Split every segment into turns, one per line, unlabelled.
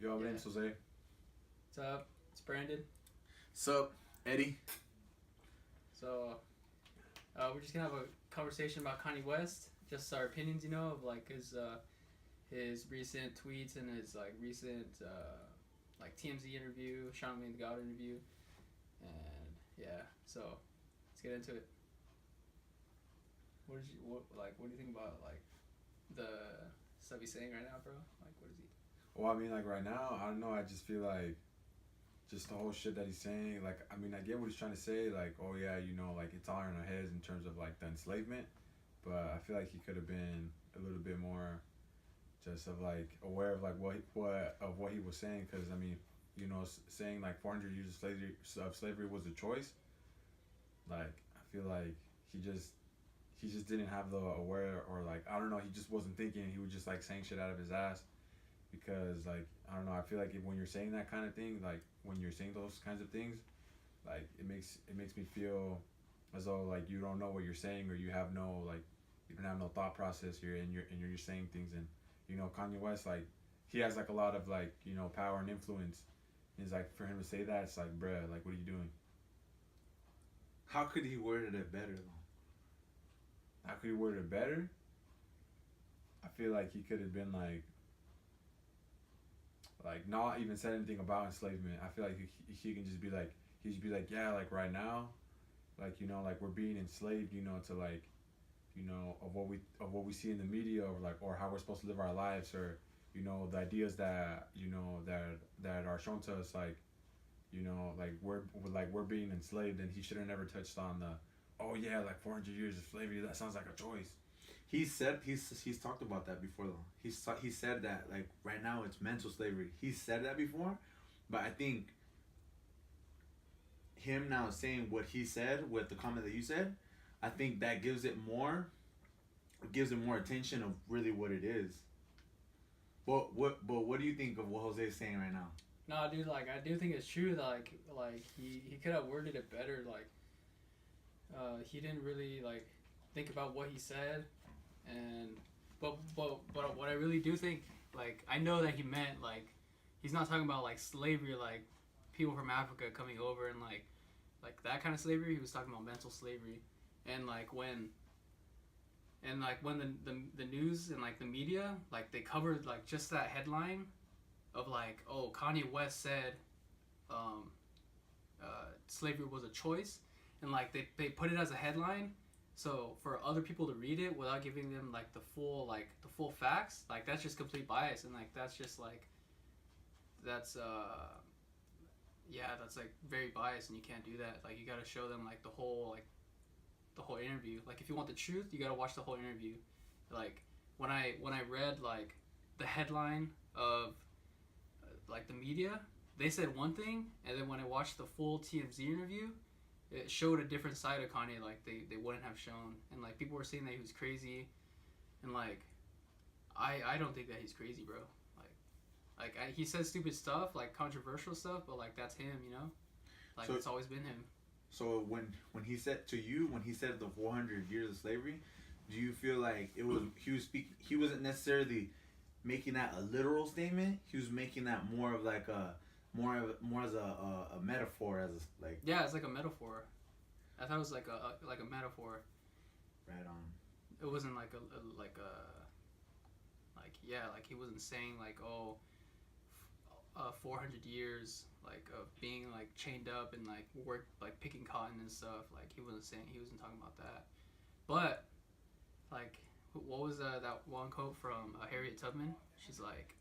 Yo, my name's Jose.
What's up? It's Brandon.
Sup, Eddie?
So, we're just gonna have a conversation about Kanye West. Just our opinions, of like his recent tweets and his like recent like TMZ interview, Charlamagne the God interview, and yeah. So, let's get into it. What do you think about like the stuff he's saying right now, bro? Like, what is he?
Well, I mean, like right now, I don't know. I just feel like just the whole shit that he's saying. Like, I mean, I get what he's trying to say. Like, oh yeah, like it's all in our heads in terms of like the enslavement. But I feel like he could have been a little bit more just of like aware of like what he was saying. Because I mean, saying like 400 years of slavery was a choice. Like, I feel like he just didn't have the aware, or like I don't know, he just wasn't thinking. He was just like saying shit out of his ass because like I don't know. I feel like when you're saying that kind of thing, like when you're saying those kinds of things, like it makes me feel as though like you don't know what you're saying, or you don't have no thought process here, and you're just saying things. And Kanye West, like he has like a lot of like power and influence. And it's like for him to say that, it's like bruh, like what are you doing?
How could he worded it better though?
How could he word it better? I feel like he could have been like not even said anything about enslavement. I feel like he can just be like yeah, like right now, like like we're being enslaved, to like of what we see in the media, or how we're supposed to live our lives, or the ideas that that are shown to us, like we're being enslaved. And he should have never touched on the, oh yeah, like 400 years of slavery, that sounds like a choice.
He's talked about that before though. He said that like right now it's mental slavery. He said that before, but I think him now saying what he said with the comment that you said, I think that gives it more attention of really what it is. But what do you think of what Jose is saying right now?
No, dude, like I do think it's true that like he could have worded it better. Like he didn't really like think about what he said, and but what I really do think, like I know that he meant like he's not talking about like slavery, like people from Africa coming over and like that kind of slavery. He was talking about mental slavery, and like when the news and like the media, like they covered like just that headline of like, oh, Kanye West said slavery was a choice, and like they put it as a headline, so for other people to read it without giving them like the full facts, like that's just complete bias. And like that's just like that's that's like very biased, and you can't do that. Like you got to show them like the whole interview. Like if you want the truth, you got to watch the whole interview. Like when I read like the headline of like the media, they said one thing, and then when I watched the full TMZ interview, it showed a different side of Kanye, like they wouldn't have shown. And like people were saying that he was crazy, and like I don't think that he's crazy, bro. He says stupid stuff, like controversial stuff, but like that's him, like so, it's always been him.
So when he said to you, when he said the 400 years of slavery, do you feel like it was he wasn't necessarily making that a literal statement? He was making that more of like a more as a metaphor, as a, like,
yeah, it's like a metaphor. I thought it was like a metaphor.
Right on.
It wasn't like like he wasn't saying like 400 years like of being like chained up and like work like picking cotton and stuff. Like he wasn't talking about that. But like what was that one quote from Harriet Tubman? She's like,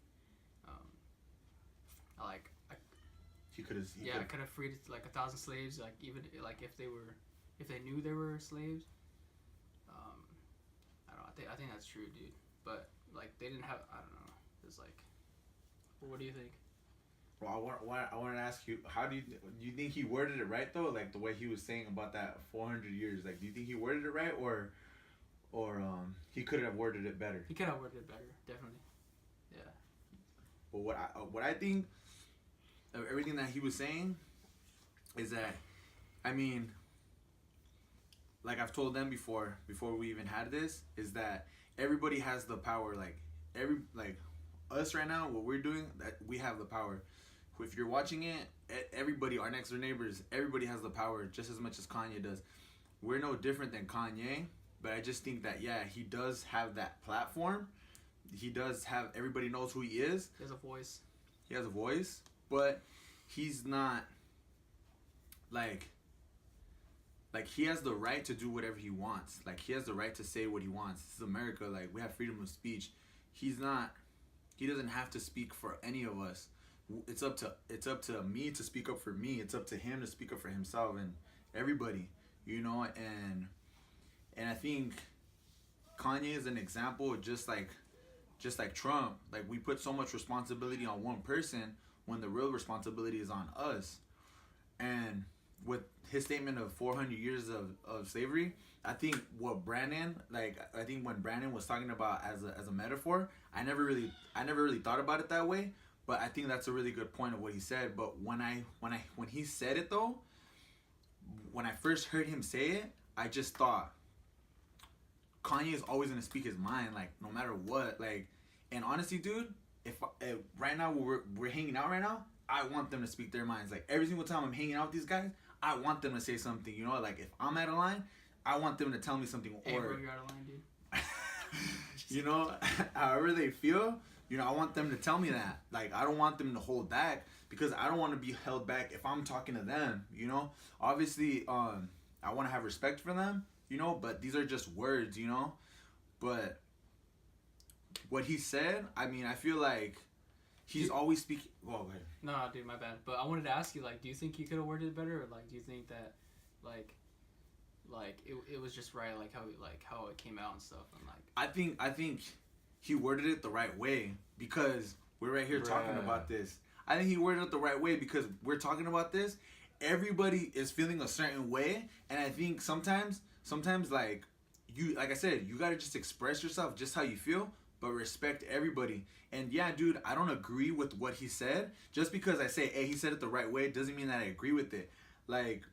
I could have freed like 1,000 slaves, like even like if they knew they were slaves. I think that's true, dude. But like they didn't have, I don't know. It's like, what do you think?
Well, I want to ask you, how do you think he worded it right though? Like the way he was saying about that 400 years, like do you think he worded it right, or he could have worded it better?
He could have worded it better, definitely. Yeah.
But what I think of everything that he was saying is that, I mean, like I've told them before we even had this, is that everybody has the power. Like us right now, what we're doing, that we have the power. If you're watching it, everybody, our next door neighbors, everybody has the power just as much as Kanye does. We're no different than Kanye, but I just think that, yeah, he does have that platform. He does have, everybody knows who he is.
He has a voice.
He has a voice, but he's not, like he has the right to do whatever he wants. Like, he has the right to say what he wants. This is America. Like, we have freedom of speech. He doesn't have to speak for any of us. It's up to me to speak up for me. It's up to him to speak up for himself and everybody, you know. And I think Kanye is an example, just like Trump. Like, we put so much responsibility on one person when the real responsibility is on us. And with his statement of 400 years of slavery, I think when Brandon was talking about as a metaphor, I never really thought about it that way, but I think that's a really good point of what he said. But when he said it though, when I first heard him say it, I just thought Kanye is always gonna speak his mind, like, no matter what. Like, and honestly, dude, if right now we're hanging out right now, I want them to speak their minds. Like, every single time I'm hanging out with these guys, I want them to say something, you know? Like, if I'm at a line, I want them to tell me something.
Hey, bro, you're out of line, dude.
You know, however they feel, you know, I want them to tell me that. Like, I don't want them to hold back, because I don't want to be held back if I'm talking to them, you know? Obviously, I want to have respect for them, you know, but these are just words, you know? But what he said, I mean, I feel like he's always speaking. Oh, go ahead.
No, dude, my bad. But I wanted to ask you, like, do you think he could have worded it better, or like, do you think that, like it was just right, like how it came out and stuff, and like.
I think he worded it the right way, because we're right here talking about this. I think he worded it the right way because we're talking about this. Everybody is feeling a certain way, and I think sometimes like I said, you gotta just express yourself just how you feel, but respect everybody. And yeah, dude, I don't agree with what he said. Just because I say, hey, he said it the right way, doesn't mean that I agree with it. Like,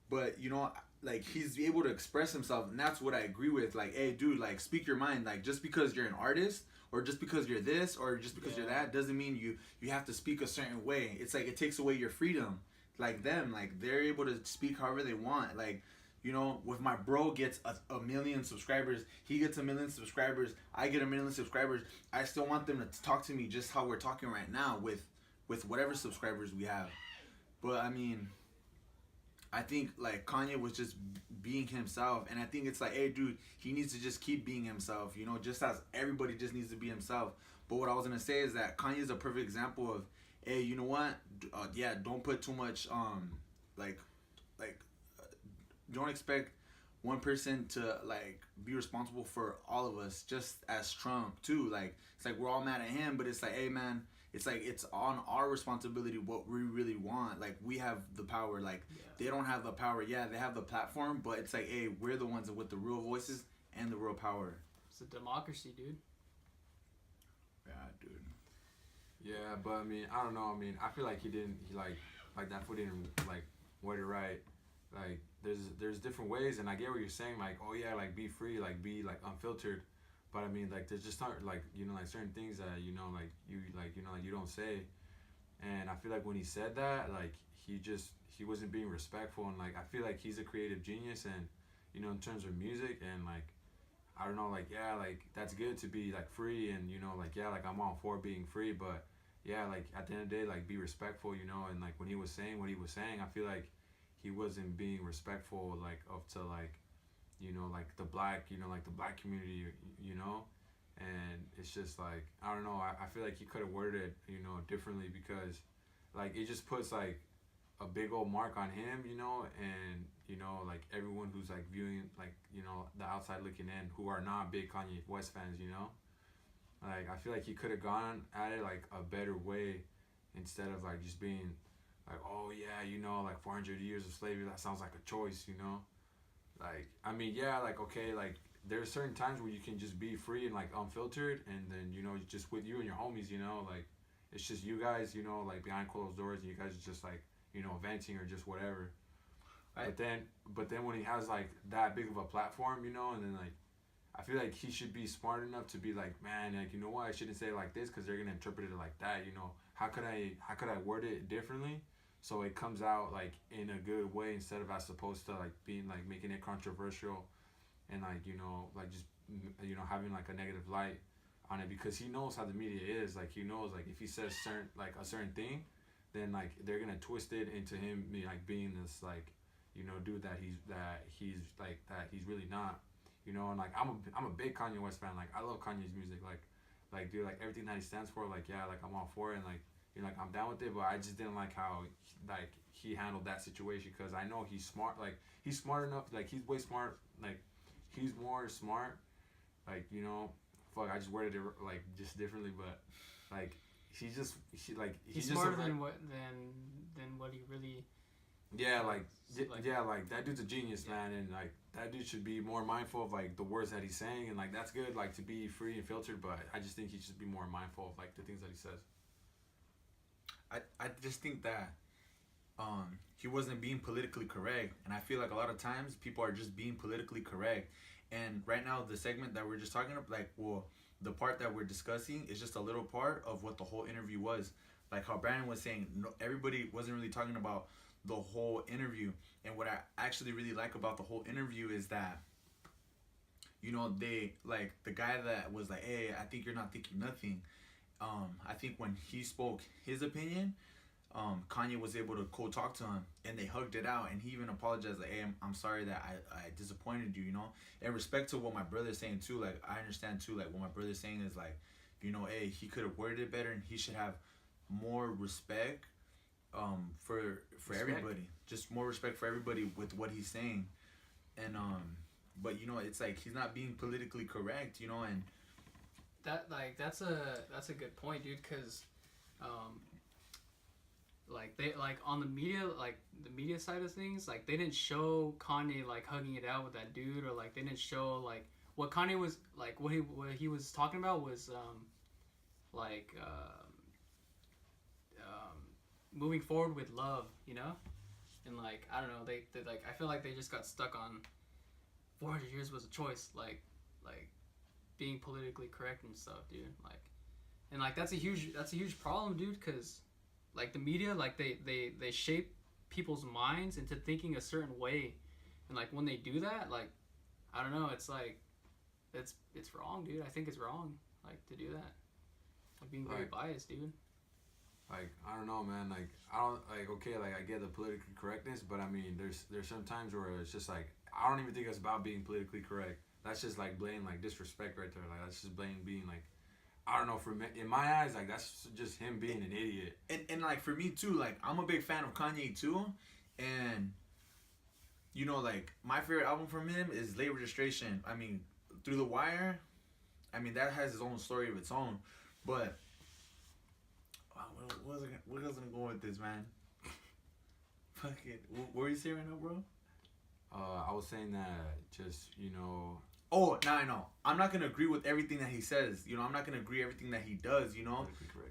but you know, like, he's able to express himself, and that's what I agree with. Like, hey, dude, like, speak your mind. Like, just because you're an artist, or just because you're this, or just because you're that, doesn't mean you have to speak a certain way. It's like, it takes away your freedom. Like them, like, they're able to speak however they want. Like, you know, if my bro gets a million subscribers, he gets a million subscribers, I get a million subscribers, I still want them to talk to me just how we're talking right now with whatever subscribers we have. But I mean, I think like Kanye was just being himself, and I think it's like, hey, dude, he needs to just keep being himself, you know, just as everybody just needs to be himself. But what I was gonna say is that Kanye is a perfect example of, hey, you know what? Yeah, don't put too much don't expect one person to like be responsible for all of us, just as Trump too. Like, it's like we're all mad at him, but it's like, hey man, it's like it's on our responsibility what we really want. Like, we have the power. Like, they don't have the power. Yeah, they have the platform, but it's like, hey, we're the ones with the real voices and the real power.
It's a democracy, dude.
Yeah, dude.
Yeah, but I mean, I don't know. I mean, I feel like he like that fool didn't like word it right. Like, there's different ways, and I get what you're saying. Like, oh yeah, like be free, like be like unfiltered. But I mean, like, there's just not like, you know, like certain things that, you know, like you don't say. And I feel like when he said that, like, he wasn't being respectful. And like, I feel like he's a creative genius, and you know, in terms of music, and like, I don't know, like, yeah, like, that's good to be like free, and you know, like, yeah, like, I'm all for being free, but yeah, like, at the end of the day, like, be respectful, you know. And like, when he was saying what he was saying, I feel like he wasn't being respectful, like, up to like, you know, like the black, you know, like the black community, you know. And it's just like, I don't know, I feel like he could have worded it, you know, differently, because like, it just puts like a big old mark on him, you know. And you know, like, everyone who's like viewing, like, you know, the outside looking in, who are not big Kanye West fans, you know. Like, I feel like he could have gone at it like a better way, instead of like just being like, oh yeah, you know, like 400 years of slavery, that sounds like a choice, you know. Like, I mean, yeah, like, okay, like, there's certain times where you can just be free and like unfiltered, and then, you know, just with you and your homies, you know, like, it's just you guys, you know, like, behind closed doors, and you guys are just like, you know, venting or just whatever. But then when he has like that big of a platform, you know, and then like, I feel like he should be smart enough to be like, man, like, you know what, I shouldn't say it like this because they're gonna interpret it like that. You know, how could I word it differently so it comes out like in a good way instead of as opposed to like being like making it controversial and like, you know, like just, you know, having like a negative light on it, because he knows how the media is. Like, he knows like if he says certain like a certain thing, then like they're gonna twist it into him like being this like, you know, dude that he's really not, you know. And like I'm a big Kanye West fan. Like, I love Kanye's music. Like dude, like everything that he stands for, like, yeah, like I'm all for it, and like, you know, like I'm down with it. But I just didn't like how like he handled that situation, because I know he's smart. Like, he's smart enough. Like, he's way smart. Like, he's more smart. Like, you know, fuck, I just worded it like just differently, but like he's
he's smarter than what he really.
Yeah, like that dude's a genius, man, and like that dude should be more mindful of like the words that he's saying, and like that's good, like to be free and filtered, but I just think he should be more mindful of like the things that he says.
I just think that he wasn't being politically correct, and I feel like a lot of times people are just being politically correct. And right now the segment that we're just talking about, like, well, the part that we're discussing is just a little part of what the whole interview was. Like how Brandon was saying, no, everybody wasn't really talking about the whole interview. And what I actually really like about the whole interview is that, you know, they, like, the guy that was like, hey, I think you're not thinking nothing, I think when he spoke his opinion, Kanye was able to talk to him, and they hugged it out, and he even apologized, like, hey, I'm sorry that I disappointed you, you know. In respect to what my brother's saying too, like, I understand too, like, what my brother's saying is like, you know, hey, he could have worded it better, and he should have more respect for everybody, just more respect for everybody with what he's saying. And but you know, it's like he's not being politically correct, you know. And
that's a good point, dude, because like they, like on the media side of things, like they didn't show Kanye like hugging it out with that dude, or like they didn't show like what Kanye was like, what he was talking about was like moving forward with love, you know. And like, I don't know, they like, I feel like they just got stuck on 400 years was a choice, like being politically correct and stuff, dude. Like, and like that's a huge problem, dude, because like the media, like they shape people's minds into thinking a certain way, and like when they do that, like, I don't know, it's like it's wrong, dude. I think it's wrong, like, to do that, like being very biased, dude.
Like, I don't know, man. Like, I don't, like, okay, like, I get the political correctness, but I mean, there's some times where it's just like, I don't even think it's about being politically correct. That's just like blatant like disrespect right there. Like, that's just blatant being like, I don't know, in my eyes, like, that's just him being an idiot.
And like for me too, like, I'm a big fan of Kanye too, and you know, like, my favorite album from him is Late Registration. I mean, Through the Wire, I mean, that has its own story of its own, but where was I going with this, man? Fuck it. What were you saying right now, bro?
I was saying that just, you know.
Oh, now I know. I'm not gonna agree with everything that he says. You know, I'm not gonna agree everything that he does. You know,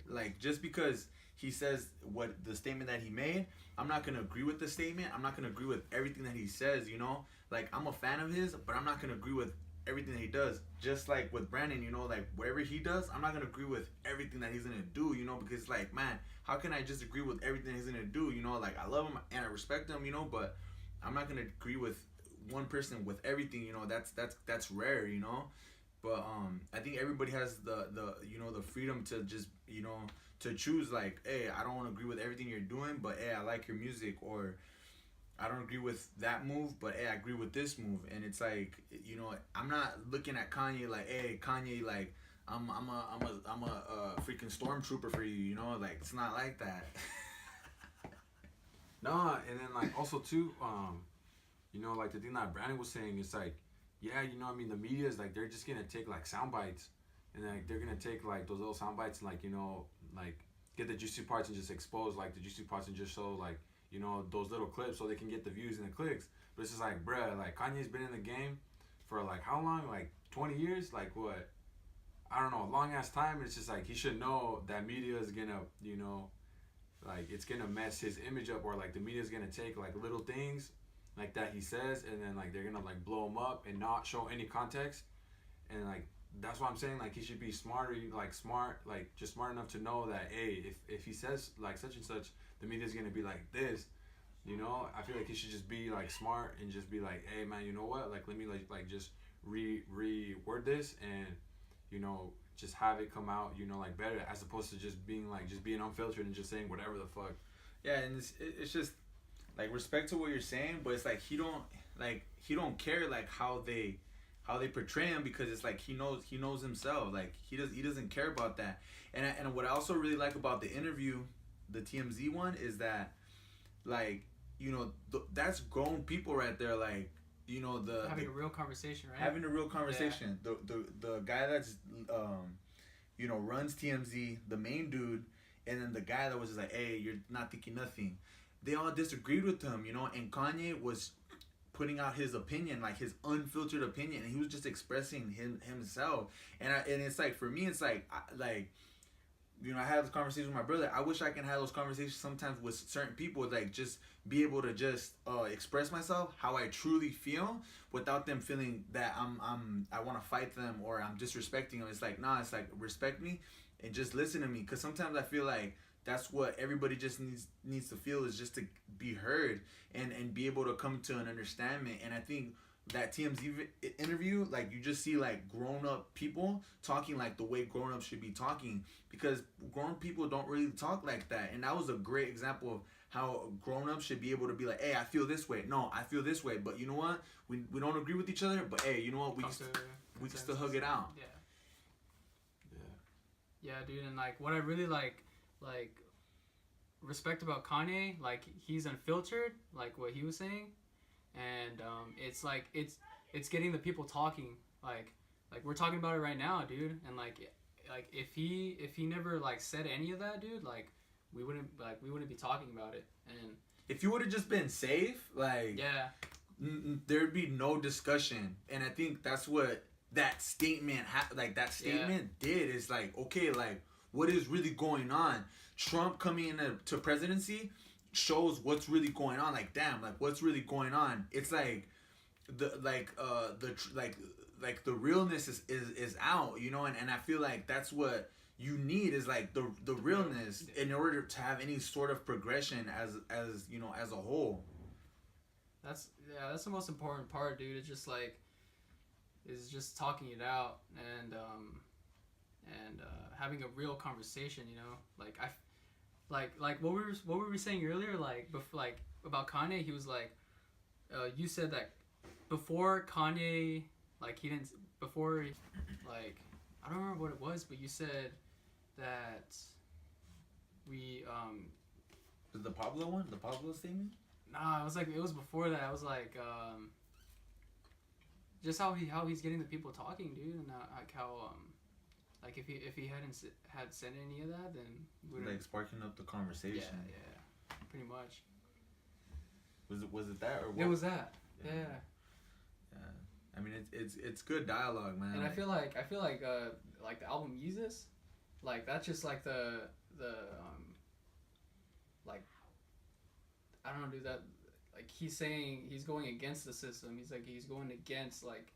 like, just because he says what the statement that he made, I'm not gonna agree with the statement. I'm not gonna agree with everything that he says. You know, like, I'm a fan of his, but I'm not gonna agree with everything that he does. Just like with Brandon, you know, like, whatever he does, I'm not gonna agree with everything that he's gonna do, you know, because, like, man, how can I just agree with everything he's gonna do? You know, like, I love him and I respect him, you know, but I'm not gonna agree with one person with everything, you know. That's rare, you know. But I think everybody has the you know, the freedom to just, you know, to choose, like, hey, I don't want to agree with everything you're doing, but hey, I like your music, or I don't agree with that move, but hey, I agree with this move. And it's like, you know, I'm not looking at Kanye like, hey, Kanye, like, I'm a freaking stormtrooper for you, you know, like, it's not like that.
No, and then like also too, you know, like the thing that Brandon was saying is like, yeah, you know, I mean, the media is like, they're just gonna take like sound bites, and like they're gonna take like those little sound bites and like, you know, like get the juicy parts and just expose like the juicy parts and just show like, you know, those little clips so they can get the views and the clicks. But it's just like, bruh, like, Kanye's been in the game for like how long? Like 20 years? Like what? I don't know, a long ass time. It's just like, he should know that media is gonna, you know, like, it's gonna mess his image up, or like the media's gonna take like little things like that he says, and then like they're gonna like blow him up and not show any context, and like that's what I'm saying. Like he should be smarter, like smart, like just smart enough to know that hey, if he says like such and such, the media's gonna be like this. You know, I feel like he should just be like smart and just be like, hey man, you know what? Like let me like just reword this and you know just have it come out like better as opposed to just being unfiltered and just saying whatever the fuck.
Yeah, and it's just like respect to what you're saying, but it's like he don't care like how they portray him because it's like he knows himself. Like he doesn't care about that. And what I also really like about the interview, the TMZ one, is that like that's grown people right there. Like
having a real conversation, right?
Having a real conversation. Yeah. The guy that's runs TMZ, the main dude, and then the guy that was just like, hey, you're not thinking nothing. They all disagreed with him, and Kanye was putting out his opinion, like his unfiltered opinion, and he was just expressing himself. And it's like, for me, it's like I had this conversation with my brother. I wish I can have those conversations sometimes with certain people, like just be able to just express myself how I truly feel without them feeling that I want to fight them or I'm disrespecting them. It's like, nah, it's like respect me and just listen to me, because sometimes I feel like that's what everybody just needs to feel, is just to be heard and be able to come to an understanding. And I think that TMZ interview, like you just see like grown up people talking like the way grown ups should be talking, because grown people don't really talk like that. And that was a great example of how grown ups should be able to be like, hey, I feel this way. No, I feel this way. But you know what? We don't agree with each other. But hey, you know what? We can still hug it out.
Yeah. Yeah, dude. And like what I really like respect about Kanye, like he's unfiltered, like what he was saying. And it's like it's getting the people talking, like we're talking about it right now, dude. And like if he never like said any of that, dude, like we wouldn't be talking about it. And
if you would have just been safe, like
yeah,
there'd be no discussion. And I think that's what that statement did, is like, okay, like what is really going on? Trump coming into presidency shows what's really going on. Like damn, like what's really going on? It's like the realness is out, and I feel like that's what you need, is like the realness in order to have any sort of progression as a whole.
That's the most important part, dude. It's just like is just talking it out and having a real conversation, like what we were saying earlier, like before, like about Kanye. He was like, you said that before Kanye, like he didn't before, like I don't remember what it was, but you said that we
the Pablo one, the Pablo statement.
Nah, it was before that. I was like just how he's getting the people talking, dude, and like how like if he hadn't said any of that, then
like sparking up the conversation.
Yeah, pretty much.
Was it that or what?
It was that. Yeah.
I mean, it's good dialogue, man.
And I feel like the album Yeezus, like that's just like the like I don't know, dude, that like he's saying he's going against the system. He's going against like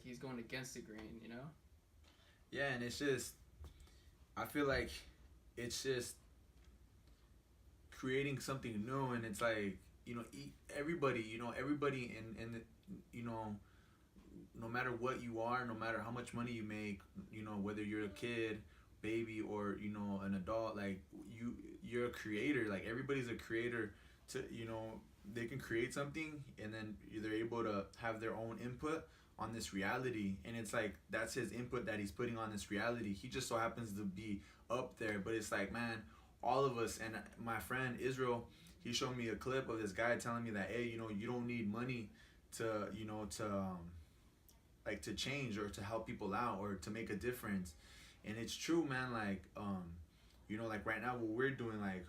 he's going against the grain,
Yeah, and it's just, I feel like it's just creating something new, and it's like, everybody in no matter what you are, no matter how much money you make, whether you're a kid, baby, or, an adult, like you're a creator. Like everybody's a creator to, they can create something and then they're able to have their own input on this reality, and it's like that's his input that he's putting on this reality. He just so happens to be up there, but it's like, man, all of us. And my friend Israel, he showed me a clip of this guy telling me that, hey, you don't need money to to change or to help people out or to make a difference. And it's true, man. Like like right now what we're doing, like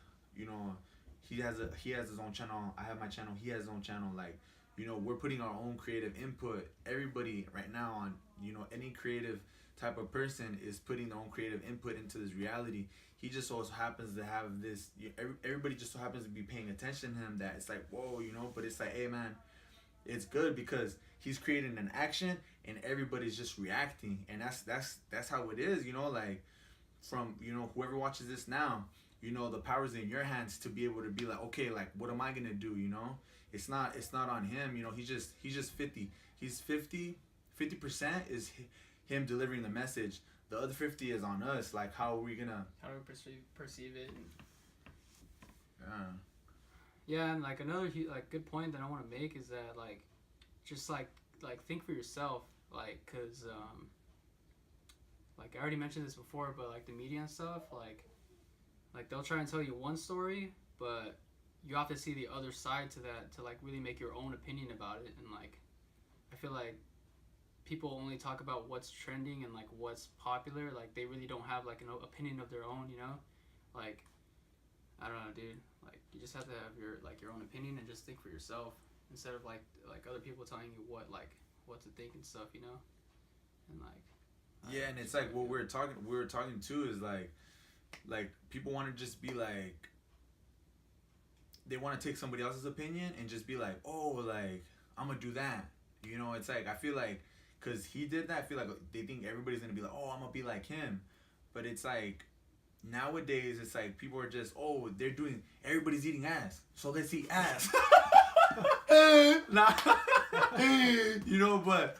he has his own channel, I have my channel, he has his own channel, like we're putting our own creative input. Everybody right now on, any creative type of person is putting their own creative input into this reality. He just also happens to have this, everybody just so happens to be paying attention to him, that it's like, whoa, but it's like, hey man, it's good because he's creating an action and everybody's just reacting, and that's how it is, you know, like from, you know, whoever watches this now, you know, the power's in your hands to be able to be like, okay, like what am I gonna do, you know? It's not on him, you know. He's just 50. He's 50% is him delivering the message. The other 50 is on us. Like, how are we gonna?
How do we perceive it?
Yeah.
Yeah, and like another like good point that I want to make is that like, just like think for yourself, like, cause like I already mentioned this before, but like the media and stuff, like they'll try and tell you one story, but you have to see the other side to that to like really make your own opinion about it. And like, I feel like people only talk about what's trending and like what's popular. Like they really don't have like an opinion of their own, you know? Like, I don't know, dude. Like you just have to have your own opinion and just think for yourself instead of like other people telling you what to think and stuff, you know? And like,
Yeah, and it's like what we were talking too is like people want to just be like, they want to take somebody else's opinion and just be like, oh, like I'm gonna do that, you know? It's like, I feel like because he did that, I feel like they think everybody's gonna be like, oh, I'm gonna be like him. But it's like nowadays it's like people are just, oh, everybody's eating ass, so let's eat ass. Nah. You know, but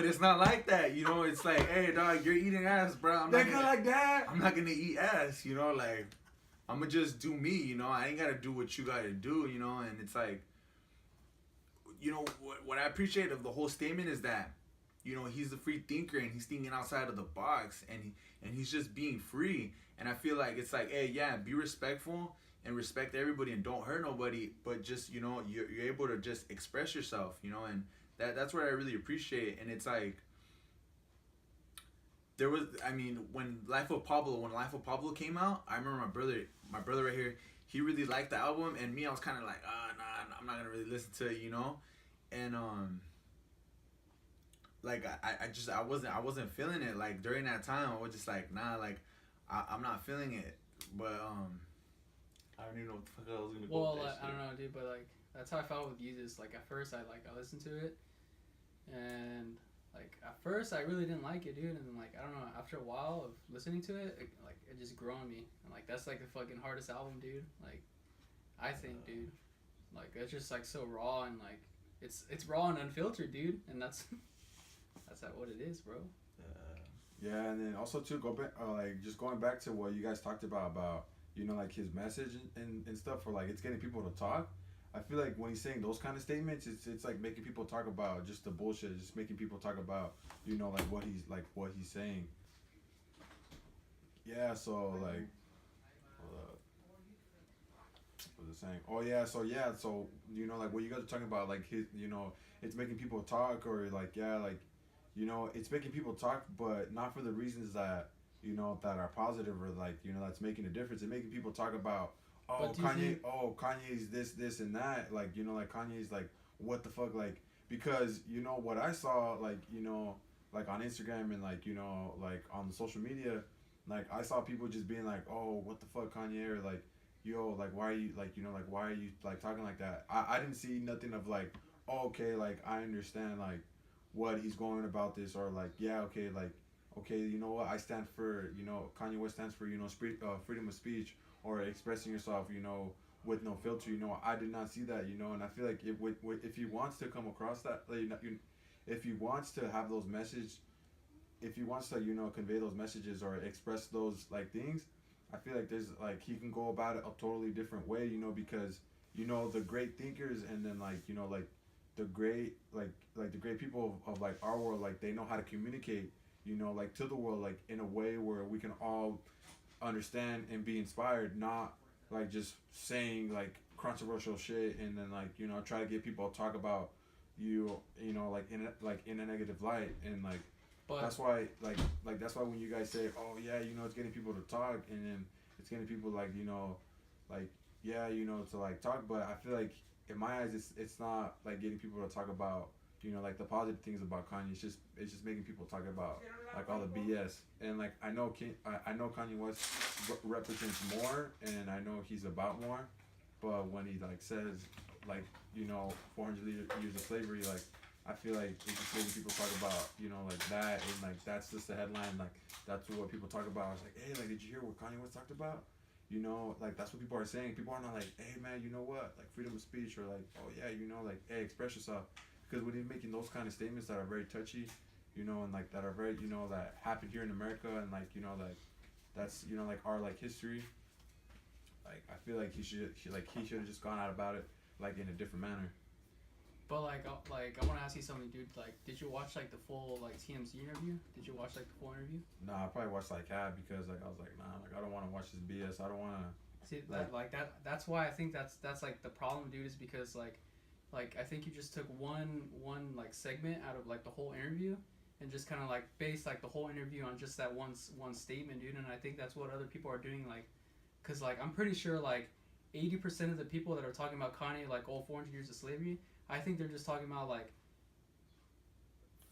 it's not like that, you know. It's like, hey dog, you're eating ass, bro. I'm not gonna eat ass, you know. Like, I'm gonna just do me, you know. I ain't gotta do what you gotta do, you know. And it's like, you know, what I appreciate of the whole statement is that, you know, he's a free thinker and he's thinking outside of the box, and he's just being free. And I feel like it's like, hey, yeah, be respectful and respect everybody and don't hurt nobody, but just, you know, you're able to just express yourself, you know. And that's what I really appreciate. And it's like, there was, I mean, when Life of Pablo came out, I remember my brother right here, he really liked the album, and me, I was kind of like, nah, I'm not gonna really listen to it, you know. And like I wasn't feeling it. Like during that time, I was just like, nah, like I'm not feeling it. But I don't even know what the fuck I was gonna go.
Well, I don't know, dude, but like that's how I felt with Jesus. Like at first, I listened to it, and like at first I really didn't like it, dude. And then like I don't know, after a while of listening to it, it just grew on me. And like that's like the fucking hardest album, dude. Like I think, dude, like it's just like so raw and like it's raw and unfiltered, dude. And that's what it is, bro.
Yeah, and then also too, just going back to what you guys talked about, you know, like his message and stuff, or like it's getting people to talk. I feel like when he's saying those kind of statements, it's like making people talk about just the bullshit, just making people talk about, you know, like what he's saying. Yeah, so like, what was it saying? Oh yeah, so you know, like what you guys are talking about, like his, you know, it's making people talk, or like, yeah, like, you know, it's making people talk, but not for the reasons that, you know, that are positive, or like, you know, that's making a difference. It's making people talk about, Kanye's this and that, like, you know, like Kanye's like, what the fuck, like, because, you know, what I saw, like, you know, like on Instagram and like, you know, like on the social media, like I saw people just being like, oh, what the fuck, Kanye, or like, yo, like, why are you, like, you know, like, why are you like talking like that? I didn't see nothing of like, oh, okay, like I understand like what he's going about this, or like, yeah, okay, like, okay, you know what, I stand for, you know, Kanye West stands for, you know, freedom of speech, or expressing yourself, you know, with no filter, you know. I did not see that, you know. And I feel like if he wants to come across that, like, if he wants to have those messages, if he wants to, you know, convey those messages or express those like things, I feel like there's like, he can go about it a totally different way, you know, because, you know, the great thinkers, and then like, you know, like the great the great people of like our world, like they know how to communicate, you know, like to the world, like in a way where we can all understand and be inspired, not like just saying like controversial shit, and then like, you know, try to get people to talk about you know, like in a negative light. And like, but that's why that's why when you guys say, oh yeah, you know, it's getting people to talk, and then it's getting people like, you know, like, yeah, you know, to like talk, but I feel like in my eyes it's not like getting people to talk about, you know, like the positive things about Kanye. It's just making people talk about like all the BS. And like I know Kanye West represents more, and I know he's about more, but when he like says like 400 years of slavery, like I feel like it's just making people talk about like that, and like that's just the headline, like that's what people talk about. I was like, hey, like did you hear what Kanye West talked about? Like that's what people are saying. People are not like, hey man, you know what, like freedom of speech, or like, oh yeah, like, hey, express yourself, because when he's making those kind of statements that are very touchy, and like that are very that happen here in America, and like like that's like our like history. Like I feel like he should have just gone out about it like in a different manner.
But I want to ask you something, dude. Like, did you watch like the full like TMZ interview? Did you watch like the full interview?
Nah, I probably watched like half, because like I was like, nah, like I don't want to watch this BS. I don't want to.
See that that's why I think that's like the problem, dude. Is because like I think you just took one like segment out of like the whole interview, and just kind of like based like the whole interview on just that one statement, dude. And I think that's what other people are doing, like, cause like I'm pretty sure like 80% of the people that are talking about Kanye, like, 400 years of slavery, I think they're just talking about like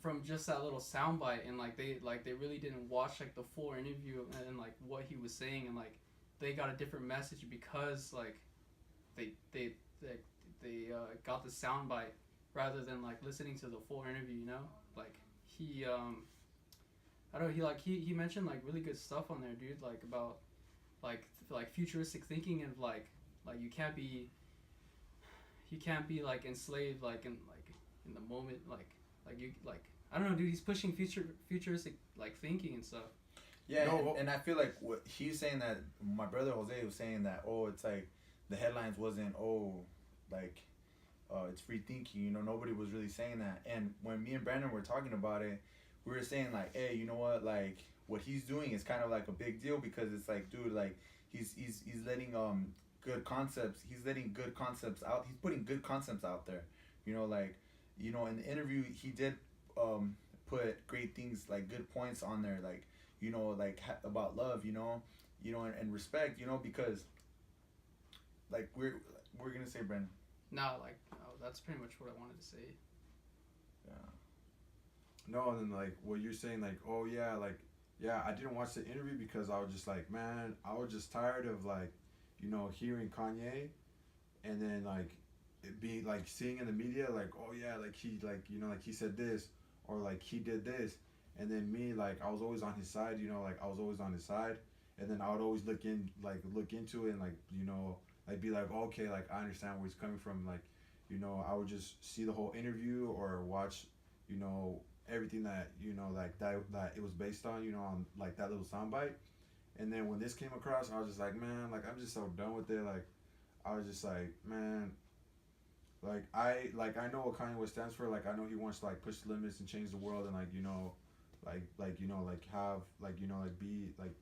from just that little soundbite, and like they really didn't watch like the full interview and like what he was saying, and like they got a different message because like they got the soundbite rather than like listening to the full interview. Like he I don't know, he mentioned like really good stuff on there, dude, like about like futuristic thinking, and like you can't be like enslaved like in the moment, like you like I don't know, dude. He's pushing futuristic like thinking and stuff.
Yeah, no, and I feel like what he's saying, that my brother Jose was saying that, it's like the headlines wasn't like it's free thinking. Nobody was really saying that. And when me and Brandon were talking about it, we were saying like, hey, you know what, like what he's doing is kind of like a big deal, because it's like, dude, like he's letting good concepts. He's letting good concepts out. He's putting good concepts out there. Like in the interview he did put great things, like good points on there, like like about love, and respect, because like we're gonna say, Brandon.
No, that's pretty much what I wanted to say.
Yeah. No, and then like what you're saying, like, oh yeah, like yeah, I didn't watch the interview because I was just like, man, I was just tired of like hearing Kanye, and then like it be like seeing in the media like, oh yeah, like he like like he said this, or like he did this, and then me, like I was always on his side, like I was always on his side, and then I would always look into it, and like like be like, okay, like I understand where he's coming from, like I would just see the whole interview or watch everything that like that it was based on, on like that little soundbite. And then when this came across, I was just like, man, like I'm just so done with it. Like I was just like, man, like I know what Kanye West stands for. Like I know he wants to like push the limits and change the world, and like like have like like be like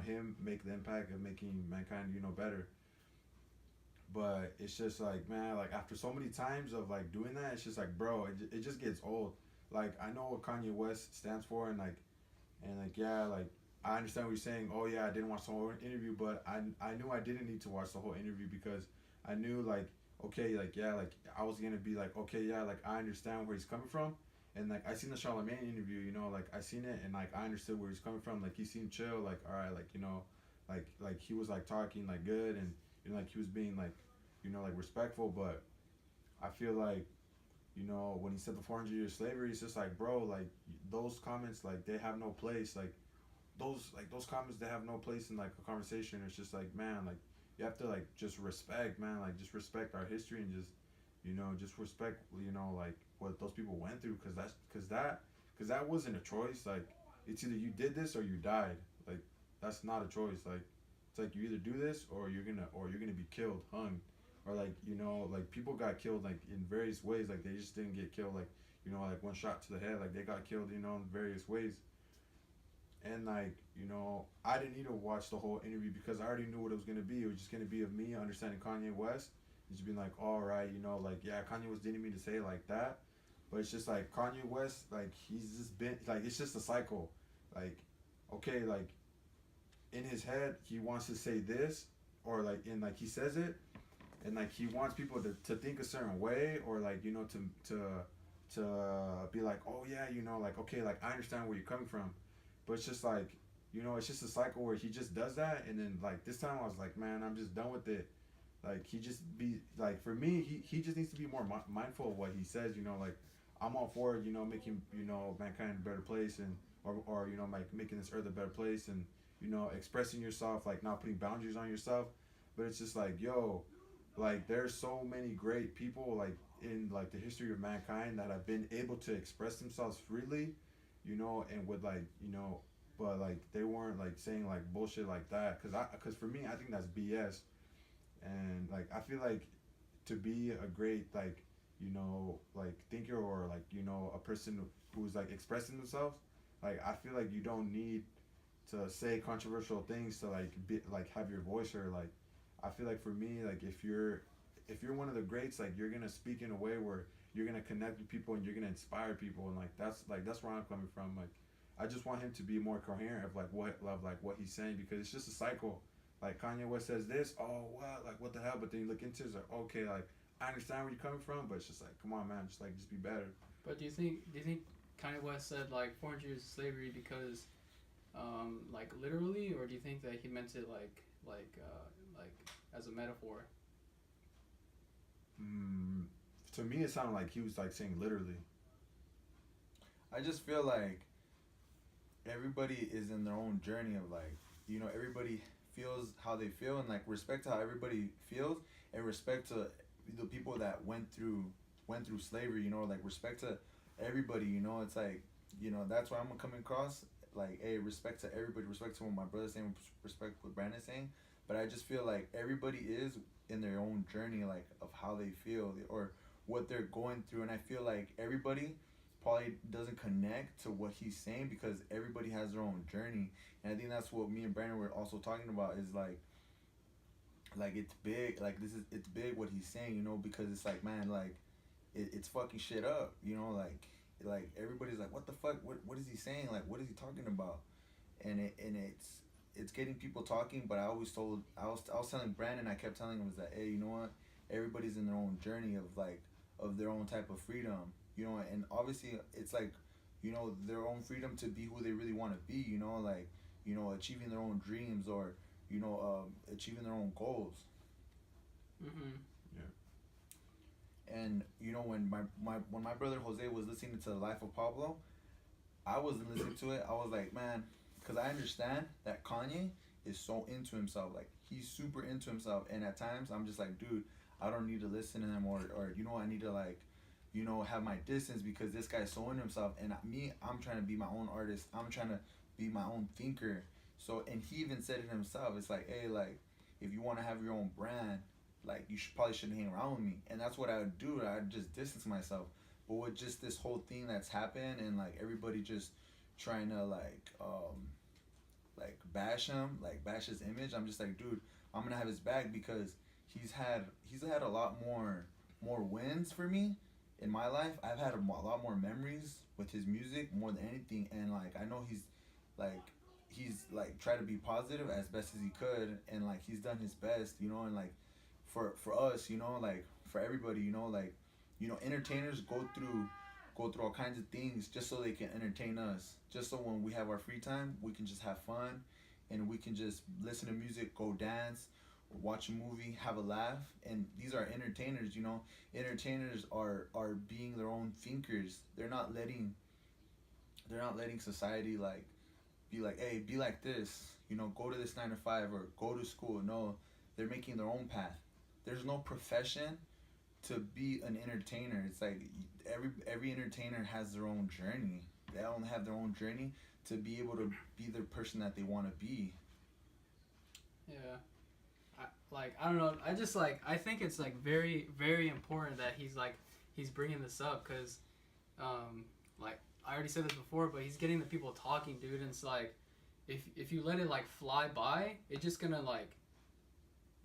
him make the impact of making mankind better. But it's just like, man, like after so many times of like doing that, it's just like, bro, it just gets old. Like I know what Kanye West stands for, and like yeah, like I understand what you're saying. Oh yeah, I didn't watch the whole interview, but I knew I didn't need to watch the whole interview, because I knew like, okay, like yeah, like I was gonna be like, okay, yeah, like I understand where he's coming from, and like I seen the Charlamagne interview, like I seen it, and like I understood where he's coming from. Like he seemed chill, like all right, like like he was like talking like good, and like he was being like like respectful. But I feel like when he said the 400 years of slavery, it's just like, bro, like those comments, like they have no place, like those comments, they have no place in like a conversation. It's just like, man, like you have to like just respect, man, like just respect our history, and just just respect like what those people went through, because that wasn't a choice. Like it's either you did this or you died. Like that's not a choice. Like it's like you either do this or you're gonna be killed, hung, or like like people got killed like in various ways. Like they just didn't get killed like like one shot to the head. Like they got killed in various ways. And like I didn't need to watch the whole interview, because I already knew what it was gonna be. It was just gonna be of me understanding Kanye West, just being like, all right, like yeah, Kanye West didn't mean to say it like that, but it's just like Kanye West, like he's just been like, it's just a cycle. Like okay, like in his head he wants to say this, or like in like he says it, and like he wants people to think a certain way, or like to be like, oh yeah, like okay, like I understand where you're coming from. But it's just like, it's just a cycle where he just does that. And then like this time I was like, man, I'm just done with it. Like he just be like for me, he just needs to be more mindful of what he says. You know, like I'm all for making mankind a better place and or like making this earth a better place and expressing yourself, like not putting boundaries on yourself. But it's just like yo, like there's so many great people like in like the history of mankind that have been able to express themselves freely, and with like but like they weren't like saying like bullshit like that because for me I think that's BS. And like I feel like to be a great like like thinker or like a person who's like expressing themselves, like I feel like you don't need to say controversial things to like be like have your voice heard. Like I feel like for me, like if you're one of the greats, like you're gonna speak in a way where you're gonna connect with people and you're gonna inspire people, and like that's where I'm coming from. Like I just want him to be more coherent of what he's saying, because it's just a cycle. Like Kanye West says this, oh what, like what the hell? But then you look into it, it's like okay, like I understand where you're coming from, but it's just like come on, man, just be better.
But do you think Kanye West said like 400 years of slavery because like literally, or do you think that he meant it like as a metaphor?
Mm, to me, it sounded like he was like saying literally.
I just feel like everybody is in their own journey of like, everybody feels how they feel, and like respect to how everybody feels, and respect to the people that went through slavery, like respect to everybody, it's like, that's why I'm coming across like, hey, respect to everybody, respect to what my brother's saying, respect what Brandon's saying. But I just feel like everybody is in their own journey, like of how they feel or what they're going through, and I feel like everybody probably doesn't connect to what he's saying because everybody has their own journey. And I think that's what me and Brandon were also talking about is like it's big, like it's big what he's saying, because it's like, man, like it's fucking shit up, like everybody's like, what the fuck, what is he saying, like what is he talking about? And it's getting people talking. But I was telling Brandon, I kept telling him was that, hey, you know what, everybody's in their own journey of their own type of freedom, and obviously it's like, their own freedom to be who they really want to be, like, achieving their own dreams or, achieving their own goals.
Mm-hmm.
And when my brother Jose was listening to the Life of Pablo, I wasn't listening to it. I was like, man, because I understand that Kanye is so into himself, like he's super into himself, and at times I'm just like, dude, I don't need to listen to him, or I need to like, have my distance because this guy's so into himself, and I'm trying to be my own artist. I'm trying to be my own thinker. So, and he even said it himself. It's like, hey, like if you want to have your own brand, like you probably shouldn't hang around with me. And that's what I would do. I'd just distance myself. But with just this whole thing that's happened and like everybody just trying to like bash him, like bash his image, I'm just like, dude, I'm gonna have his back because he's had a lot more wins for me in my life. I've had a lot more memories with his music more than anything, and like I know he's like tried to be positive as best as he could, and like he's done his best, and like for us, like for everybody, like entertainers go through all kinds of things just so they can entertain us, just so when we have our free time we can just have fun and we can just listen to music, go dance, watch a movie, have a laugh. And these are entertainers. Entertainers are being their own thinkers. They're not letting society like be like, hey, be like this, go to this 9 to 5 or go to school. No, they're making their own path. There's no profession to be an entertainer. It's like every entertainer has their own journey. They all have their own journey to be able to be the person that they want to be.
Yeah. I don't know. I think it's like very, very important that he's bringing this up because, like I already said this before, but he's getting the people talking, dude. And it's like, if you let it like fly by, it's just gonna like,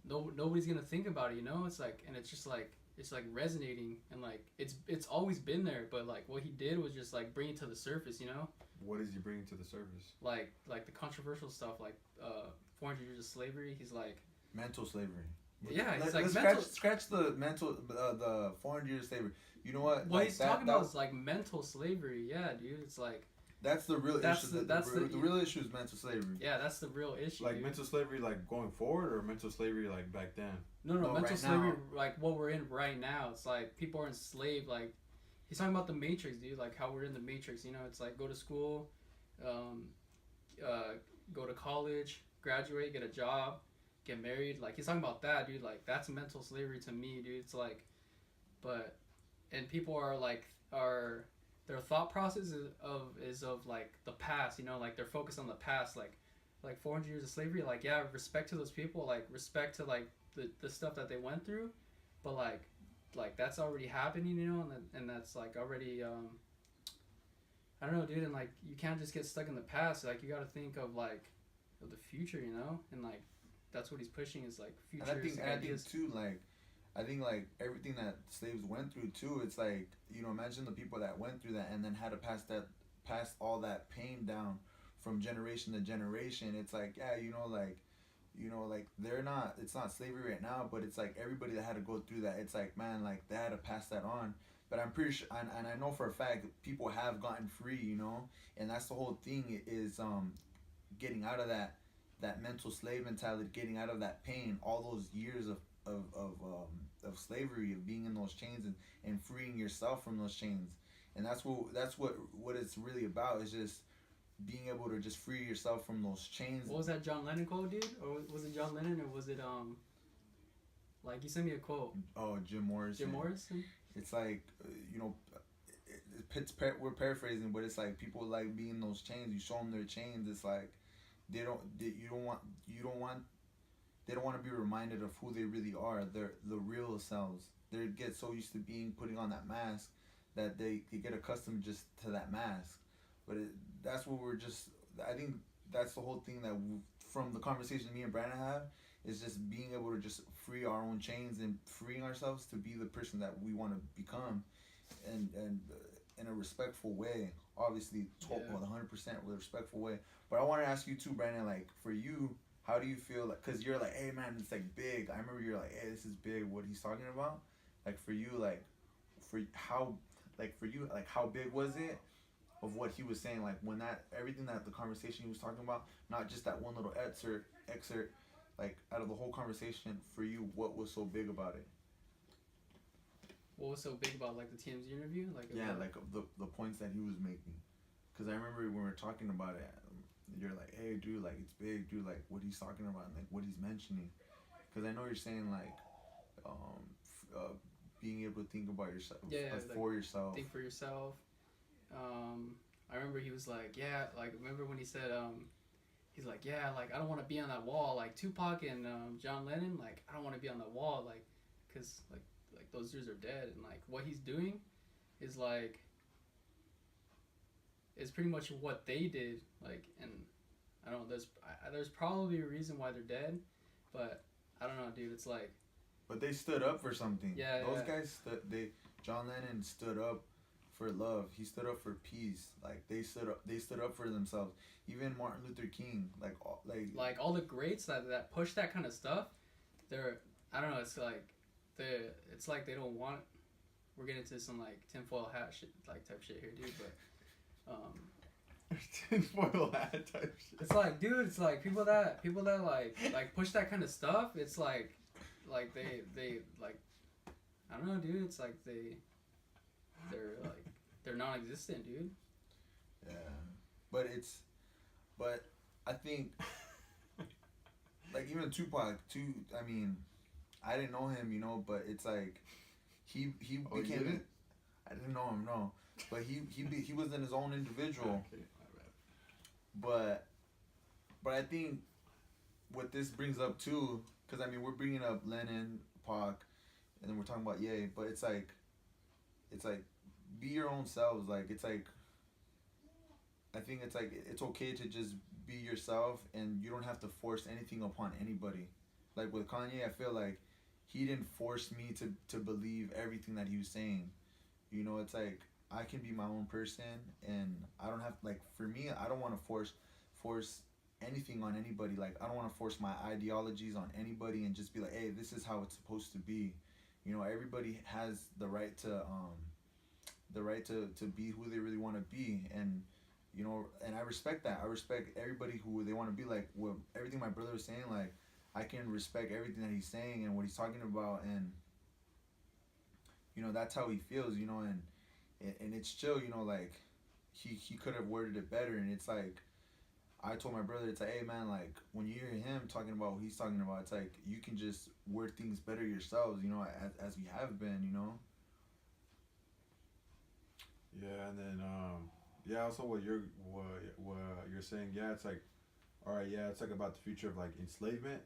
nobody's gonna think about it, It's like, and it's just like, it's like resonating, and like it's always been there, but like what he did was just like bring it to the surface,
What is he bringing to the surface?
Like the controversial stuff, like 400 years of slavery. He's like
mental slavery.
Yeah, he's like
let's scratch the mental, the 400 years of slavery. You know what?
What he's talking about is like mental slavery. Yeah, dude. It's like
That's the real
That's
issue. The real issue is mental slavery.
Yeah, that's the real issue.
Like
dude.
mental slavery, like going forward, or mental slavery like back then.
No,
No,
mental
right
slavery,
now.
like what we're in right now. It's like people are enslaved. Like he's talking about the Matrix, dude. Like how we're in the Matrix. You know, it's like go to school, um, go to college, graduate, get a job, get married. Like he's talking about that, dude. Like that's mental slavery to me, dude. It's like, but, and people are like their thought process is of like the past. You know, like they're focused on the past, like 400 years of slavery. Like yeah, respect to those people. Like respect to like the stuff that they went through, but like that's already happening, you know, and that's like already I don't know, dude, and like you can't just get stuck in the past. Like you got to think of like of the future, you know, and like that's what he's pushing is like futuristic
And I
ideas.
think too, like, I think like everything that slaves went through too. It's like, you know, imagine the people that went through that and then had to pass all that pain down from generation to generation. It's like, yeah, like they're not. It's not slavery right now, but it's like everybody that had to go through that. It's like, man, like they had to pass that on. But I'm pretty sure, and I know for a fact, people have gotten free, you know, and that's the whole thing is getting out of that mental slave mentality, getting out of that pain, all those years of slavery, of being in those chains and freeing yourself from those chains. And that's what it's really about, is just being able to just free yourself from those chains.
What was that John Lennon quote, dude? Or was it John Lennon, or was it like you sent me a quote?
Oh, Jim Morrison.
Jim Morrison.
It's like, you know, we're paraphrasing, but it's like people like being in those chains. You show them their chains. It's like they don't want to be reminded of who they really are. They're the real selves. They get so used to putting on that mask that they get accustomed just to that mask. But that's what I think that's the whole thing that from the conversation me and Brandon have, is just being able to just free our own chains and freeing ourselves to be the person that we want to become, and in a respectful way. Obviously, 100% with a respectful way. But I want to ask you too, Brandon. Like for you, how do you feel? Like, cause you're like, hey man, it's like big. I remember you're like, hey, this is big. What he's talking about? Like for you, how big was it? Of what he was saying, like when everything that the conversation he was talking about, not just that one little excerpt, like out of the whole conversation, for you, what was so big about it?
What was so big about like the TMZ interview? Like
like the points that he was making, because I remember when we were talking about it, you're like, hey dude, like it's big, dude, like what he's talking about, and, like what he's mentioning, because I know you're saying like, being able to think about yourself, for yourself,
think for yourself. I remember he was like, yeah, like remember when he said, he's like, yeah, like I don't want to be on that wall, like Tupac and John Lennon, like I don't want to be on that wall, like, cause like those dudes are dead, and like what he's doing is like, is pretty much what they did, like, and I don't know, there's probably a reason why they're dead, but I don't know, dude, it's like.
But they stood up for something.
Yeah.
Those guys John Lennon stood up for love. He stood up for peace. Like they stood up for themselves. Even Martin Luther King, like
all the greats that push that kind of stuff, they're, I don't know, it's like they don't want. We're getting into some like tinfoil hat shit, like type shit here, dude. But
tinfoil hat type shit.
It's like, dude, it's like people that like push that kind of stuff. It's like they like, I don't know, dude. It's like they're non-existent, dude.
Yeah, but I think like even Tupac too. I mean, I didn't know him, you know, but it's like he became it. I didn't know him, no, but he was in his own individual.
Okay, my bad.
But I think what this brings up too, because I mean we're bringing up Lennon, Pac, and then we're talking about Ye, but it's like be your own selves. Like it's like, I think it's like it's okay to just be yourself, and you don't have to force anything upon anybody. Like with Kanye, I feel like he didn't force me to believe everything that he was saying. You know, it's like I can be my own person, and I don't have, like, for me, I don't want to force anything on anybody. Like I don't want to force my ideologies on anybody and just be like, hey, this is how it's supposed to be. You know, everybody has the right to be who they really want to be, and you know, and I respect that. I respect everybody who they want to be like. What everything my brother was saying, like, I can respect everything that he's saying and what he's talking about, and you know that's how he feels, you know, and it's chill, you know, like he could have worded it better, and it's like I told my brother, it's like, hey man, like when you hear him talking about what he's talking about, it's like you can just word things better yourselves, you know, as we have been, you know.
Yeah, and then yeah, also what you're saying, yeah, it's like, all right, yeah, it's like about the future of like enslavement.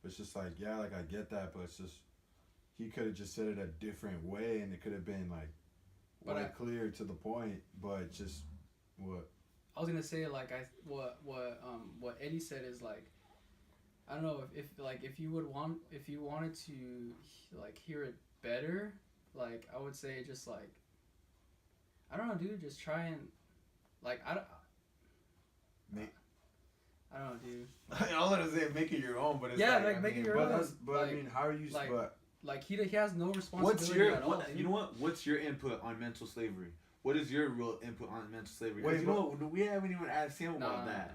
But it's just like, yeah, like I get that, but it's just he could have just said it a different way, and it could have been like way clear to the point. But just what
I was gonna say, like what Eddie said is like, I don't know if like if you wanted to like hear it better, like I would say just like, I don't know, dude, just try and like I don't know, dude.
All I'm saying, make it your own, but it's
yeah,
like
make it your
but
own.
that's but
like,
I mean, how are you?
like,
but
like he has no responsibility
what's your
at all.
you know what? What's your input on mental slavery? What is your real input on mental slavery?
Wait,
you know, we haven't even asked him about that.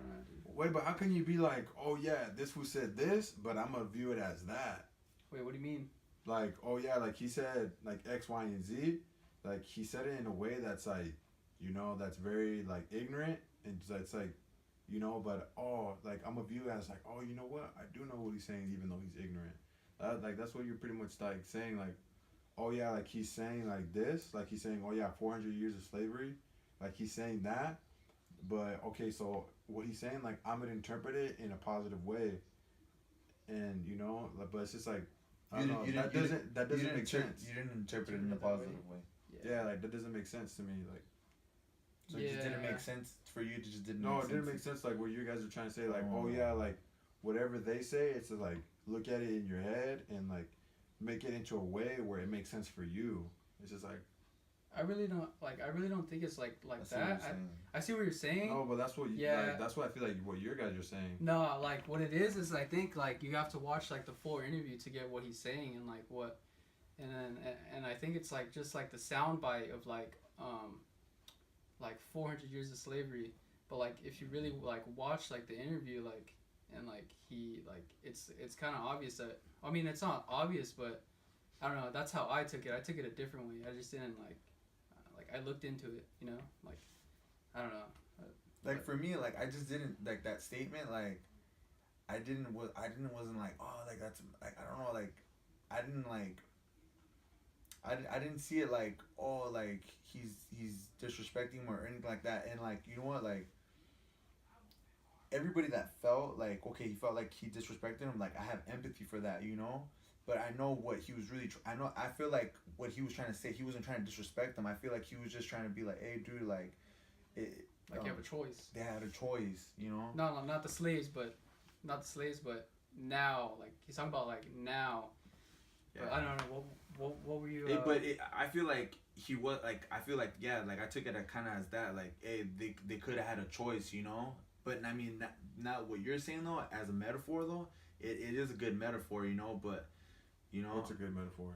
Wait, but how can you be like, oh yeah, this who said this, but I'm gonna view it as that?
Wait, what do you mean?
Like, oh yeah, like he said like X, Y, and Z. Like he said it in a way that's like, you know, that's very like ignorant, and it's like, you know, but like I'm gonna view it as like, oh, you know what? I do know what he's saying, even though he's ignorant. Like that's what you're pretty much like saying, like, oh yeah, like he's saying like this, like he's saying, oh yeah, 400 years of slavery, like he's saying that, but okay, so what he's saying, like I'm gonna interpret it in a positive way, and you know, but it's just like, I don't know, that doesn't make sense.
You didn't interpret it in a positive way.
Yeah, like that doesn't make sense to me, like.
So it just didn't make sense for you. It just didn't.
No, it didn't make sense. Like what you guys are trying to say, like, oh yeah, like whatever they say, it's to, like look at it in your head and like make it into a way where it makes sense for you. It's just like
I really don't think it's like that. I see what you're saying.
No, but that's what like, that's what I feel like what your guys are saying.
No, like what it is I think like you have to watch like the full interview to get what he's saying and like what, and I think it's like just like the soundbite of like 400 years of slavery, but like if you really like watch like the interview like and like he like it's kind of obvious that, I mean it's not obvious, but I don't know, that's how I took it. I took it a different way. I just didn't like I looked into it, you know, like I don't know.
Like for me, like I just didn't like that statement. Like I wasn't like, oh, like that's like I don't know, like I didn't see it like, oh, like he's disrespecting him or anything like that. And like, you know what, like everybody that felt like, okay, he felt like he disrespected him, like I have empathy for that, you know. But I know what he was really I feel like what he was trying to say, he wasn't trying to disrespect them. I feel like he was just trying to be like, hey dude, like
like you have a choice.
They had a choice, you know.
No, not the slaves, but now, like he's talking about like now. Yeah. But I don't know what were you?
I feel like he was like, I feel like, yeah, like I took it kind of as that, like, hey, they could have had a choice, you know. But I mean, not what you're saying though, as a metaphor though, it is a good metaphor, you know. But you know,
what's a good metaphor?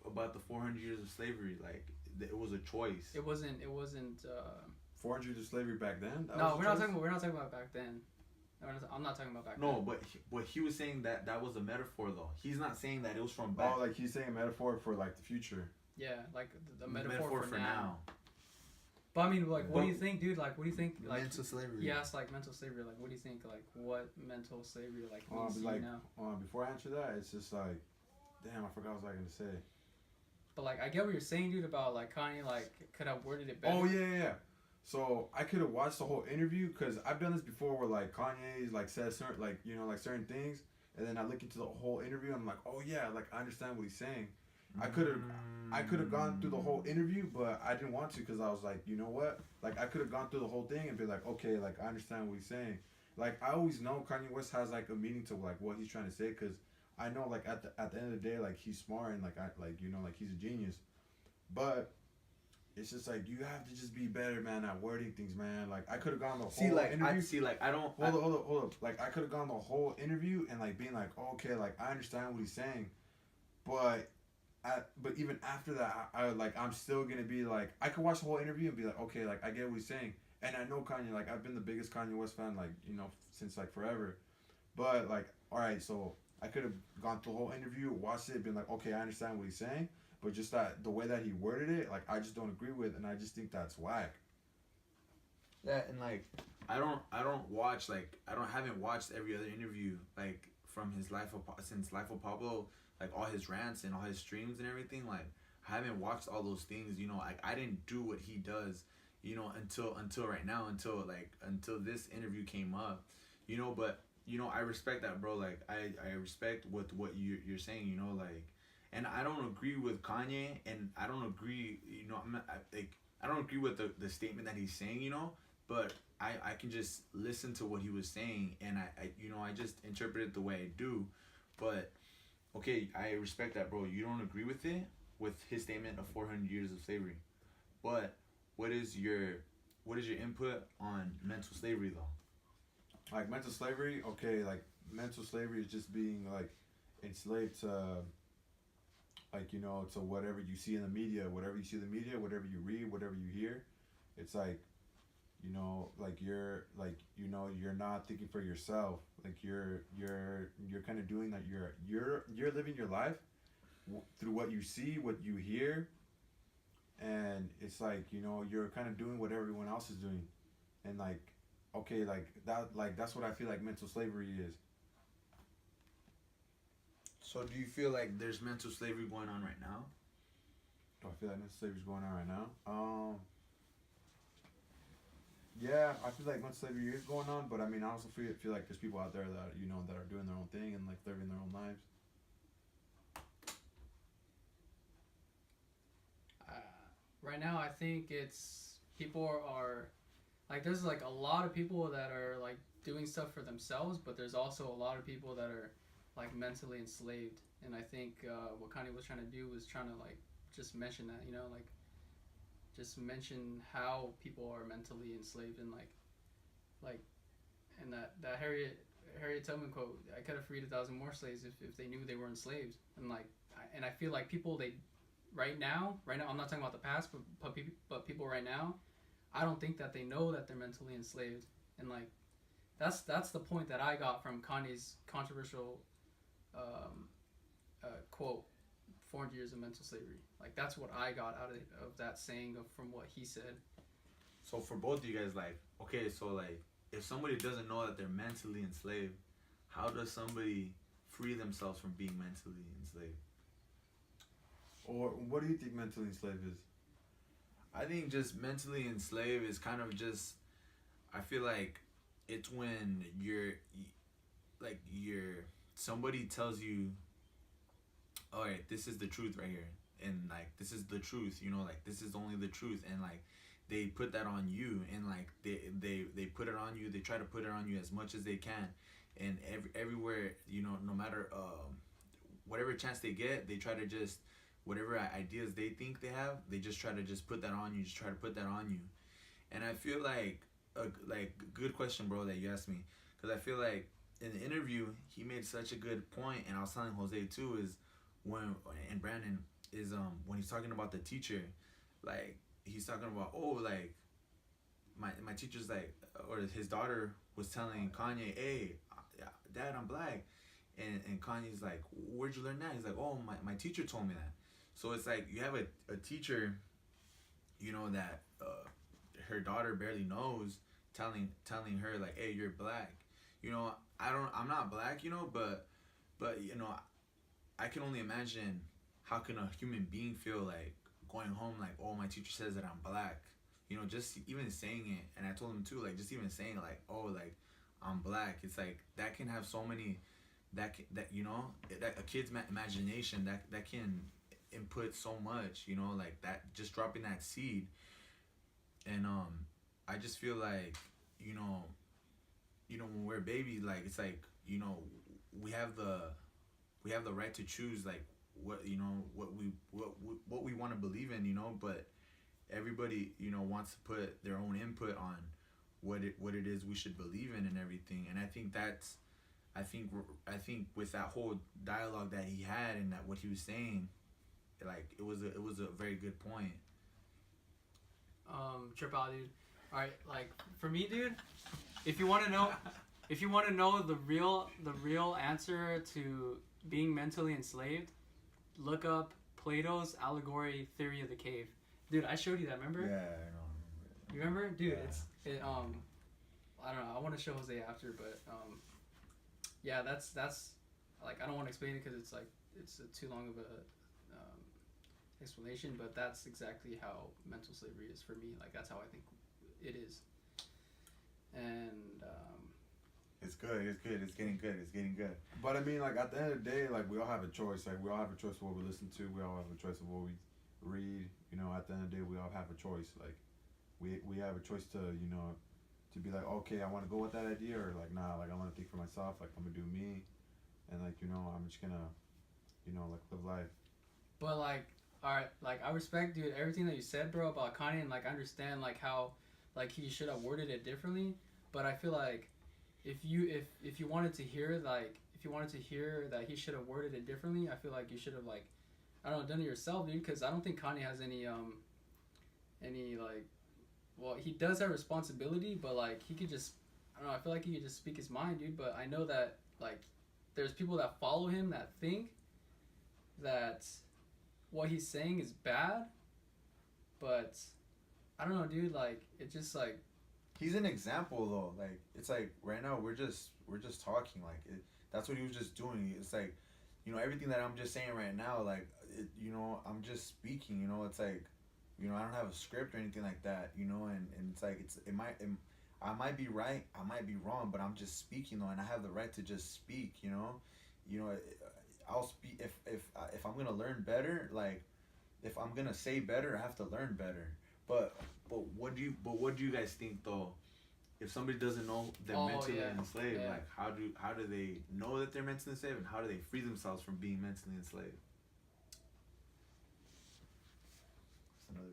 About the 400 years of slavery, like it was a choice.
It wasn't.
400 years of slavery back then.
No, we're not talking about back then. I'm not talking about back then.
No, but what he was saying that was a metaphor though. He's not saying that it was from back.
Oh, like he's saying a metaphor for like the future.
Yeah, like the metaphor for now. But I mean, like,
But
what do you think, dude? Like, what do you think? Like,
mental slavery.
Yes, like mental slavery. Like, what do you think? Like, what mental slavery like means to
like,
you now?
Before I answer that, it's just like, damn, I forgot what I was gonna say.
But like, I get what you're saying, dude, about like Kanye, like could have worded it better.
Oh yeah. So I could have watched the whole interview because I've done this before, where like Kanye's like says certain like, you know, like certain things, and then I look into the whole interview and I'm like, oh yeah, like I understand what he's saying. I could have gone through the whole interview, but I didn't want to because I was like, you know what? Like I could have gone through the whole thing and be like, okay, like I understand what he's saying. Like I always know Kanye West has like a meaning to like what he's trying to say, because I know like at the end of the day, like he's smart and like you know, like he's a genius. But it's just like you have to just be better, man, at wording things, man. Like I could have gone the whole interview. Hold up. Like I could have gone the whole interview and like being like, oh, okay, like I understand what he's saying, but even after that, I'm still gonna be like, I could watch the whole interview and be like, okay, like I get what he's saying, And I know Kanye, like I've been the biggest Kanye West fan, like since like forever. But like, all right, so I could have gone through the whole interview, watched it, been like, okay, I understand what he's saying, but just that the way that he worded it, like I just don't agree with, and I just think that's whack.
That and like I don't watch like I don't haven't watched every other interview like from his since Life of Pablo, like all his rants and all his streams and everything. Like I haven't watched all those things. Like I didn't do what he does. Until right now, until this interview came up. But I respect that, bro. Like I respect what you're saying. Like, and I don't agree with Kanye, and I don't agree. I'm not, I don't agree with the statement that he's saying. But I can just listen to what he was saying, and I just interpret it the way I do. But okay, I respect that, bro. You don't agree with it, with his statement of 400 years of slavery, but what is your input on mental slavery though?
Like mental slavery, okay, like mental slavery is just being like enslaved to to whatever you see in the media, whatever you see in the media, whatever you read, whatever you hear. It's like like you're not thinking for yourself. Like you're kind of doing that. You're living your life through what you see, what you hear, and it's like you're kind of doing what everyone else is doing, and like okay, that's what I feel like mental slavery is.
So do you feel like there's mental slavery going on right now?
Do I feel like mental slavery is going on right now? Yeah, I feel like mental slavery is going on, but I mean, I also feel like there's people out there that that are doing their own thing and like living their own lives.
Right now, I think it's people are like there's like a lot of people that are like doing stuff for themselves, but there's also a lot of people that are like mentally enslaved. And I think what Kanye was trying to do was trying to like just mention that like just mention how people are mentally enslaved and like and that Harriet Tubman quote, I could have freed 1,000 more slaves if they knew they were enslaved. And like I feel like people they right now I'm not talking about the past, but people right now, I don't think that they know that they're mentally enslaved. And like that's the point that I got from Kanye's controversial quote, 400 years of mental slavery. Like that's what I got out of that saying from what he said.
So for both of you guys, like, okay, so like if somebody doesn't know that they're mentally enslaved, how does somebody free themselves from being mentally enslaved?
Or what do you think mentally enslaved is?
I think just mentally enslaved is kind of just, I feel like it's when somebody tells you, all right, this is the truth right here, and like this is the truth, like this is only the truth, and like they put that on you, and like they put it on you, they try to put it on you as much as they can, and everywhere, no matter whatever chance they get, they try to just whatever ideas they think they have, they just try to just put that on you, just try to put that on you. And I feel like good question, bro, that you asked me, because I feel like in the interview he made such a good point, and I was telling Jose too, is and Brandon is when he's talking about the teacher, like he's talking about, oh, like my teacher's like, or his daughter was telling Kanye, hey, Dad, I'm black, and Kanye's like, where'd you learn that? He's like, oh, my teacher told me that. So it's like you have a teacher, that her daughter barely knows, telling her like, hey, you're black. I'm not black, but I can only imagine how can a human being feel like going home like, oh, my teacher says that I'm black. Just even saying it, and I told him too, like just even saying like, oh, like I'm black. It's like that can have so many, that a kid's imagination that can input so much, like that, just dropping that seed. And I just feel like when we're a baby, like it's like we have the right to choose like what what we want to believe in, but everybody wants to put their own input on what it is we should believe in and everything. And I think with that whole dialogue that he had and that what he was saying, like it was a very good point.
Trip out, dude. All right, like for me, dude, if you want to know, the real answer to being mentally enslaved, look up Plato's allegory theory of the cave. Dude, I showed you that. Remember?
Yeah, I know.
You remember, dude?
Yeah.
I don't know. I want to show Jose after, but yeah, that's like I don't want to explain it because it's like it's too long of a explanation, but that's exactly how mental slavery is for me. Like that's how I think it is, and
It's good. It's good. It's getting good. It's getting good.
But I mean, like at the end of the day, like we all have a choice. Like we all have a choice of what we listen to. We all have a choice of what we read. You know, at the end of the day, we all have a choice. Like we have a choice to to be like, okay, I want to go with that idea, or like nah, like I want to think for myself. Like I'm gonna do me, and like I'm just gonna like live life.
but like all right, like I respect, dude, everything that you said, bro, about Kanye, and like I understand like how like he should have worded it differently, but I feel like if you wanted to hear that he should have worded it differently, I feel like you should have like I don't know done it yourself, dude, because I don't think Kanye has any like well he does have responsibility, but like he could just I don't know I feel like he could just speak his mind, dude. But I know that like there's people that follow him that think that what he's saying is bad, but I don't know, dude. Like it just like
He's an example though. Like it's like right now we're just talking. Like that's what he was just doing. It's like everything that I'm just saying right now. Like I'm just speaking. It's like I don't have a script or anything like that. And it's like I might be right. I might be wrong. But I'm just speaking though, and I have the right to just speak. I'll speak if I'm gonna learn better. Like if I'm gonna say better, I have to learn better. But what do you guys think though? If somebody doesn't know they're mentally enslaved, like how do they know that they're mentally enslaved, and how do they free themselves from being mentally enslaved?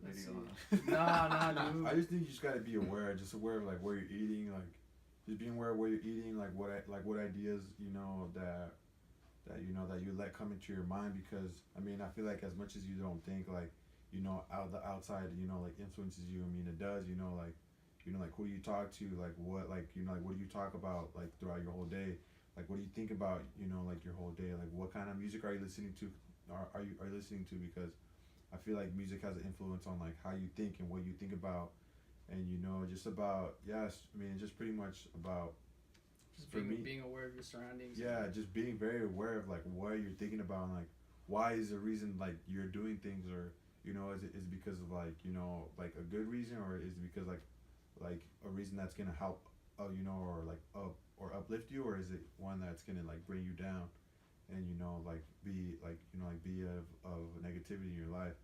That's another video.
nah, dude.
I just think you just gotta be aware, of like where you're eating, like just being aware of where you're eating, like what ideas that you let come into your mind, because I mean I feel like as much as you don't think like the outside like influences you. I mean it does. Like who do you talk to, like what like what do you talk about like throughout your whole day, like what do you think about like your whole day, like what kind of music are you listening to, are you listening to, because I feel like music has an influence on like how you think and what you think about, and just about I mean it's just pretty much about
Just being aware of your surroundings.
Yeah, just being very aware of like what you're thinking about, and like why is the reason like you're doing things, or is it because of like like a good reason, or is it because like a reason that's gonna help or like or uplift you, or is it one that's gonna like bring you down and like be like be of negativity in your life.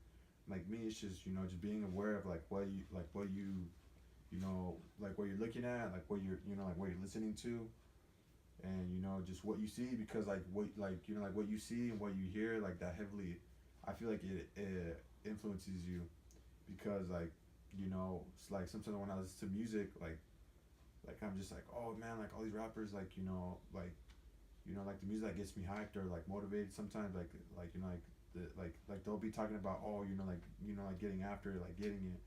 Like me, it's just just being aware of like what you like what you're looking at, like what you're like what you're listening to, and just what you see, because like what like what you see and what you hear, like that heavily, I feel like it influences you, because like it's like sometimes when I listen to music, like I'm just like, oh man, like all these rappers, like like the music that gets me hyped or like motivated sometimes, like like they'll be talking about like getting after it, like getting it,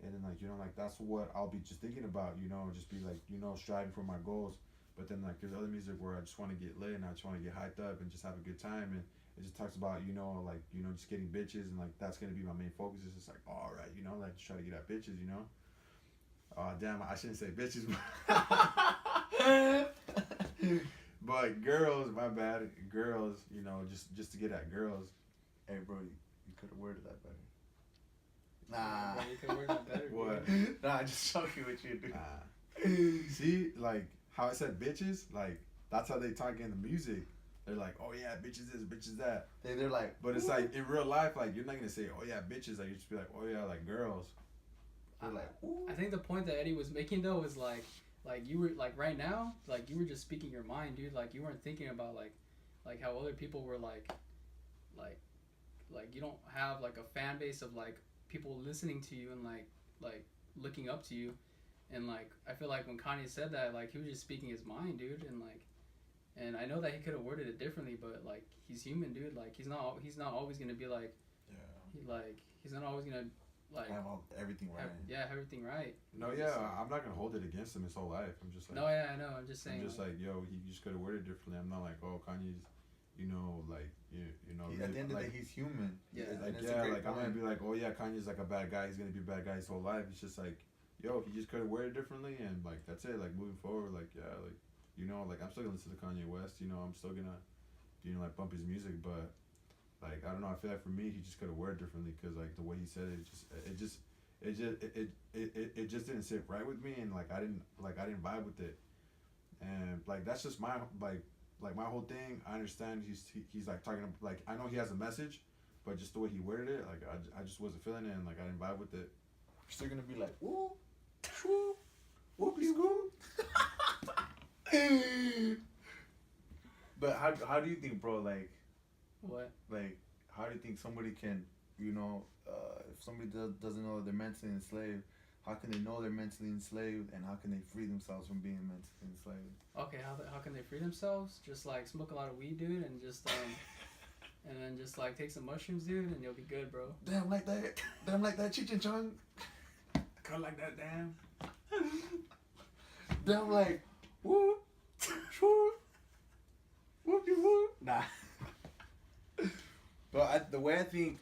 and then like that's what I'll be just thinking about, just be like striving for my goals. But then like there's other music where I just want to get lit and I just want to get hyped up and just have a good time, and it just talks about like just getting bitches, and like that's gonna be my main focus. It's just like, all right, like just try to get at bitches, damn, I shouldn't say bitches, but girls, my bad, girls, just to get at girls.
Hey bro, you could have worded that better.
Nah, you could word that better.
What?
Nah, I'm just joking with you, dude.
See, like how I said bitches, like that's how they talk in the music. They're like, oh yeah, bitches this, bitches that.
They're like,
but it's like in real life, like you're not gonna say, oh yeah, bitches. Like you just be like, oh yeah, like girls.
they're like, ooh.
I think the point that Eddie was making though was like you were like right now, like you were just speaking your mind, dude. Like you weren't thinking about like how other people were like you don't have like a fan base of like people listening to you and like looking up to you, and like I feel like when Kanye said that, like he was just speaking his mind, dude, and I know that he could have worded it differently, but like he's human, dude. Like he's not always gonna be like,
yeah.
he's not always gonna like
have everything right.
have everything right.
No, yeah, I'm not gonna hold it against him his whole life. I'm just like,
no, yeah, I know. I'm just saying.
I'm just like, yo, he just could have worded it differently. I'm not like, oh, Kanye's, like, you know,
At the end of the
like,
day, he's human.
Yeah.
like, yeah, like I'm gonna be like, oh yeah, Kanye's like a bad guy. He's gonna be a bad guy his whole life. It's just like, yo, he just could have worded it differently, and like that's it. Like moving forward, like yeah, like like I'm still gonna listen to Kanye West. I'm still gonna, like bump his music, but like I don't know. I feel like for me, he just could have worded differently because like the way he said it, it just didn't sit right with me, and like I didn't vibe with it, and like that's just my like my whole thing. I understand he's like talking like I know he has a message, but just the way he worded it, like I just wasn't feeling it, and like I didn't vibe with it.
You're still gonna be like, woo, woo, whoopie scoop. But how do you think, bro? Like,
What?
like how do you think somebody can, if somebody doesn't know they're mentally enslaved, how can they know they're mentally enslaved, and how can they free themselves from being mentally enslaved?
Okay, how can they free themselves? Just like smoke a lot of weed, dude, and just and then just like take some mushrooms, dude, and you'll be good, bro.
Damn like that Cheech and Chong.
Cut like that, damn.
Damn like whoop, whoop, whoopie whoop. Nah. But the way I think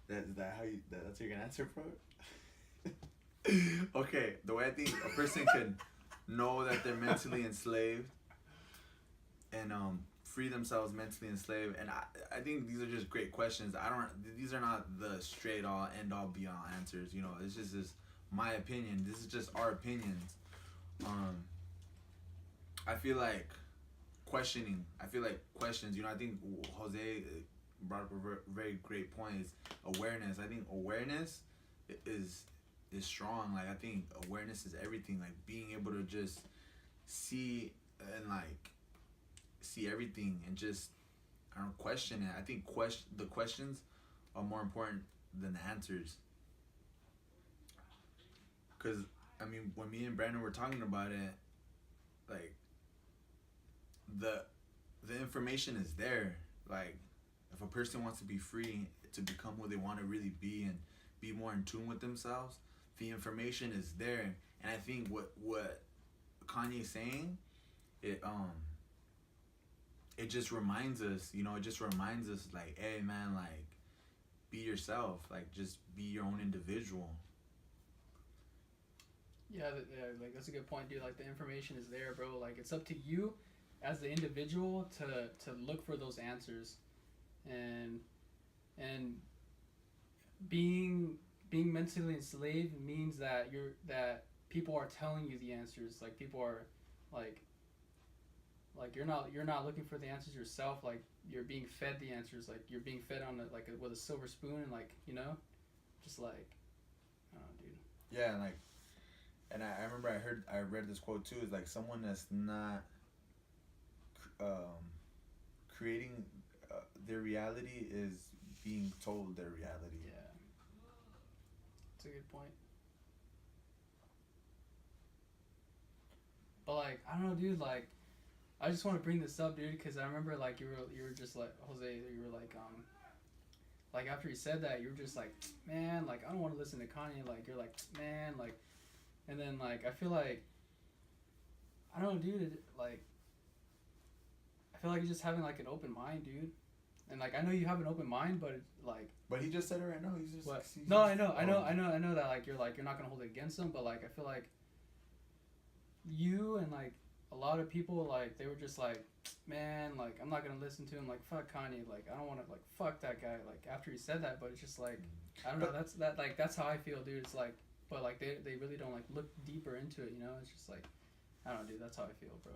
that's your answer for it? Okay, the way I think a person can know that they're mentally enslaved and free themselves mentally enslaved, and I think these are just great questions. These are not the straight all end all be all answers. It's just my opinion. This is just our opinions. I feel like questions. I think Jose brought up a very great point. Is awareness. I think awareness is strong. Like I think awareness is everything. Like being able to just see and like see everything and just question it. I think the questions are more important than the answers. Cause I mean, when me and Brandon were talking about it, like the information is there. Like if a person wants to be free to become who they want to really be and be more in tune with themselves, the information is there. And I think what Kanye's saying, it just reminds us, like, hey man, like be yourself, like just be your own individual.
Yeah, like that's a good point, dude. Like the information is there, bro. Like it's up to you as the individual to look for those answers, and being mentally enslaved means that people are telling you the answers. Like people are like you're not looking for the answers yourself. Like you're being fed the answers. Like you're being fed on with a silver spoon, and like just like I don't know, dude.
Yeah, and I remember I read this quote too. Is like someone that's not creating their reality is being told their reality.
Yeah, that's a good point. But like I don't know, dude. Like I just want to bring this up, dude, because I remember like you were just like Jose. You were like after he said that, you were just like, man, like I don't want to listen to Kanye. Like you're like, man, like, and then like I feel like I don't know, dude. Like I feel like you're just having like an open mind, dude. And like I know you have an open mind, but like.
But he just said it right now. He's just.
What? No, I know that like you're not gonna hold it against him, but like I feel like you and like a lot of people like they were just like, man, like I'm not gonna listen to him. Like fuck Kanye. Like I don't want to like fuck that guy. Like after he said that, but it's just like I don't know. That's how I feel, dude. It's like, but like they really don't like look deeper into it. It's just like I don't know, dude. That's how I feel, bro.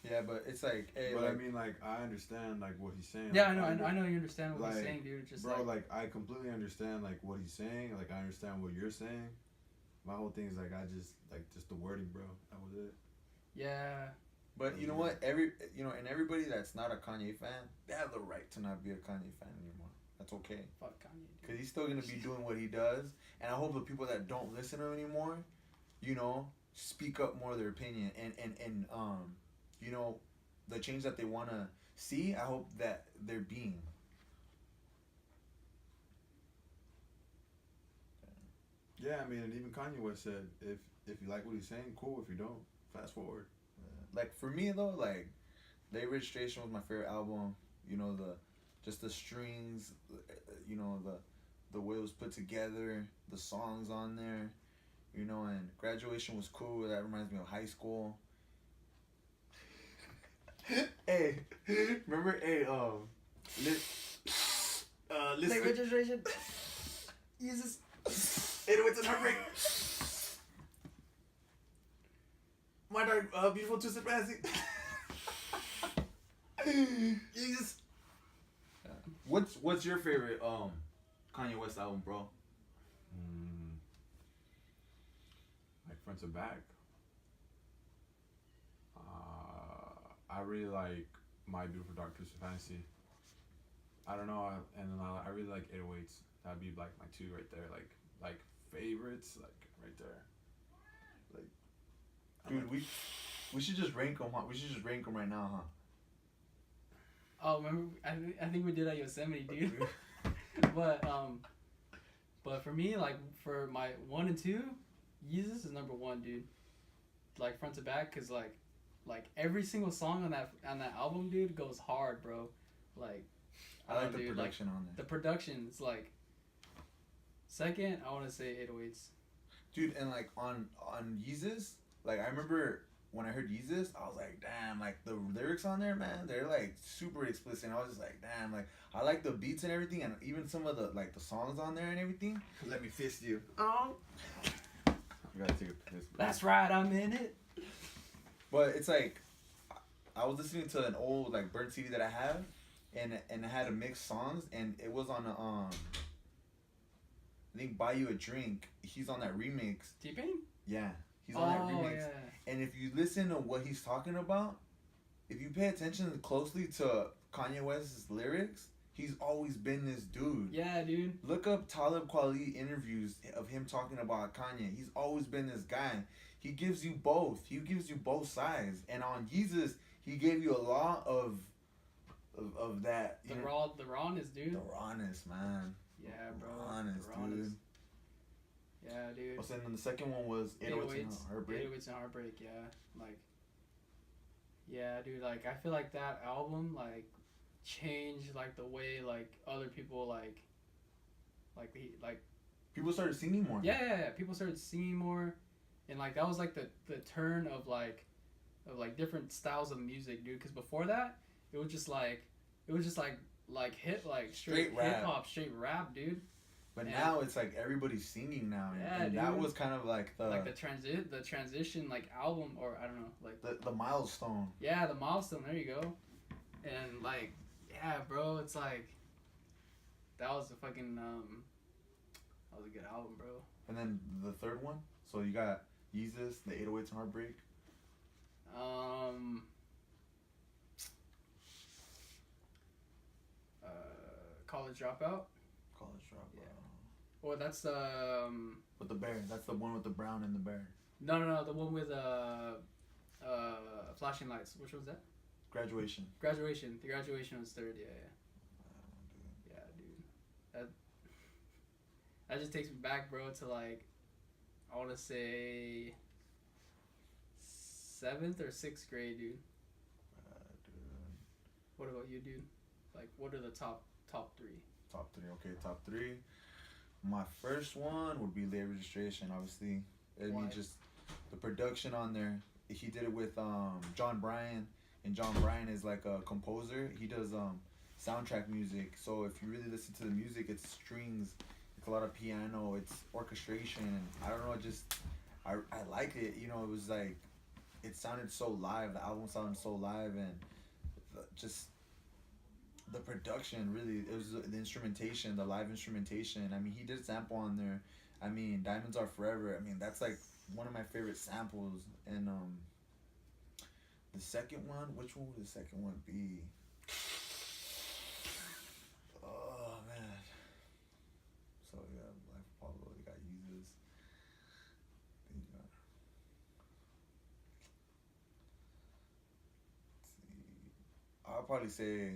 Yeah, but it's like, hey,
but
like,
I mean, like I understand like what he's saying.
Yeah,
like,
I know you understand what
like,
he's saying, dude. It's just
bro, like I completely understand like what he's saying. Like I understand what you're saying. My whole thing is like I just the wording, bro. That was it.
Yeah.
But you know what? And everybody that's not a Kanye fan, they have the right to not be a Kanye fan anymore. That's okay.
Fuck Kanye, dude.
Because he's still gonna be doing what he does, and I hope the people that don't listen to him anymore, speak up more of their opinion and the change that they wanna see. I hope that they're being.
Yeah, I mean, and even Kanye West said, if you like what he's saying, cool. If you don't, fast forward.
Like for me though, like Late Registration was my favorite album. You know the, just the strings, you know the way it was put together, the songs on there, you know, and Graduation was cool. That reminds me of high school. Hey, remember? Hey,
Late
listen.
registration. Jesus.
808s and Heartbreak. My dark, beautiful twisted fantasy. Jesus. What's your favorite Kanye West album, bro?
Mm, like front to back. I really like My Beautiful Dark Twisted Fantasy. I don't know, and then I really like 808s. That'd be like my two right there, like favorites, like right there. Like,
Dude, we should just rank them. Huh? We should just rank them right now, huh?
Oh, remember? I think we did at Yosemite, dude. But for me, like for my 1 and 2, Yeezus is number 1, dude. Like front to back, cause like every single song on that album, dude, goes hard, bro. Like
I like the
dude,
production on
the
there.
production is like. Second, I want to say 808s.
Dude, and like on Yeezus, like I remember when I heard Yeezus, I was like, damn, like the lyrics on there, man, they're like super explicit. And I was just like, damn, like I like the beats and everything, and even some of the like the songs on there and everything.
let me fist you.
Oh,
You gotta take a piss.
that's right, I'm in it.
But it's like I was listening to an old like burnt CD that I have, and it had a mixed songs, and it was on a I think Buy You a Drink. He's on that remix.
T-Pain?
Yeah, he's on that remix.
Yeah.
And if you listen to what he's talking about, if you pay attention closely to Kanye West's lyrics, he's always been this dude.
Yeah, dude.
Look up Talib Kweli interviews of him talking about Kanye. He's always been this guy. He gives you both. He gives you both sides. And on Jesus, he gave you a lot of that.
The rawness, dude.
The rawness, man.
Yeah, bro.
Rawness,
The rawness.
dude.
Yeah, dude.
And then the second one was 808s and Heartbreak.
808s and Heartbreak, yeah. Like, yeah, dude. Like, I feel like that album, like, changed, like, the way, like, other people, like,
People started singing more.
yeah, people started singing more. And, like, that was, like, the turn of different styles of music, dude. Because before that, it was just, like, straight
rap.
hip-hop, straight rap, dude.
But
And-
now it's like everybody's singing now.
Yeah,
and that
dude.
was kind of like
the transition, like, album, or, I don't know, like,
the milestone.
yeah, the milestone, there you go. And, like, yeah, bro, it's like, that was a fucking, that was a good album, bro.
And then the third one. So you got Yeezus, the 808s and Heartbreak.
College Dropout.
College Dropout.
Yeah. Or that's the,
With the bear. That's the one with the brown and the bear.
no, the one with, flashing lights. Which one was that?
Graduation.
Graduation. The Graduation was third, yeah. Yeah, dude. That just takes me back, bro, to, like, I want to say 7th or 6th grade, dude. What about you, dude? Like, what are the top 3?
Top 3. Okay, top 3. My first one would be Late Registration, obviously. I
Why?
mean, just the production on there. He did it with John Bryan, and John Bryan is like a composer. He does soundtrack music. So if you really listen to the music, it's strings, it's a lot of piano, it's orchestration. And I don't know, I like it. You know, it was like, it sounded so live. The album sounded so live, and just the production, really, it was the instrumentation, the live instrumentation. I mean, he did sample on there. I mean, Diamonds Are Forever. I mean, that's like one of my favorite samples. And the second one, which one would the second one be? Oh man. So yeah, Life of Pablo. You got Yeezus. Then you got. Let's see. I'll probably say.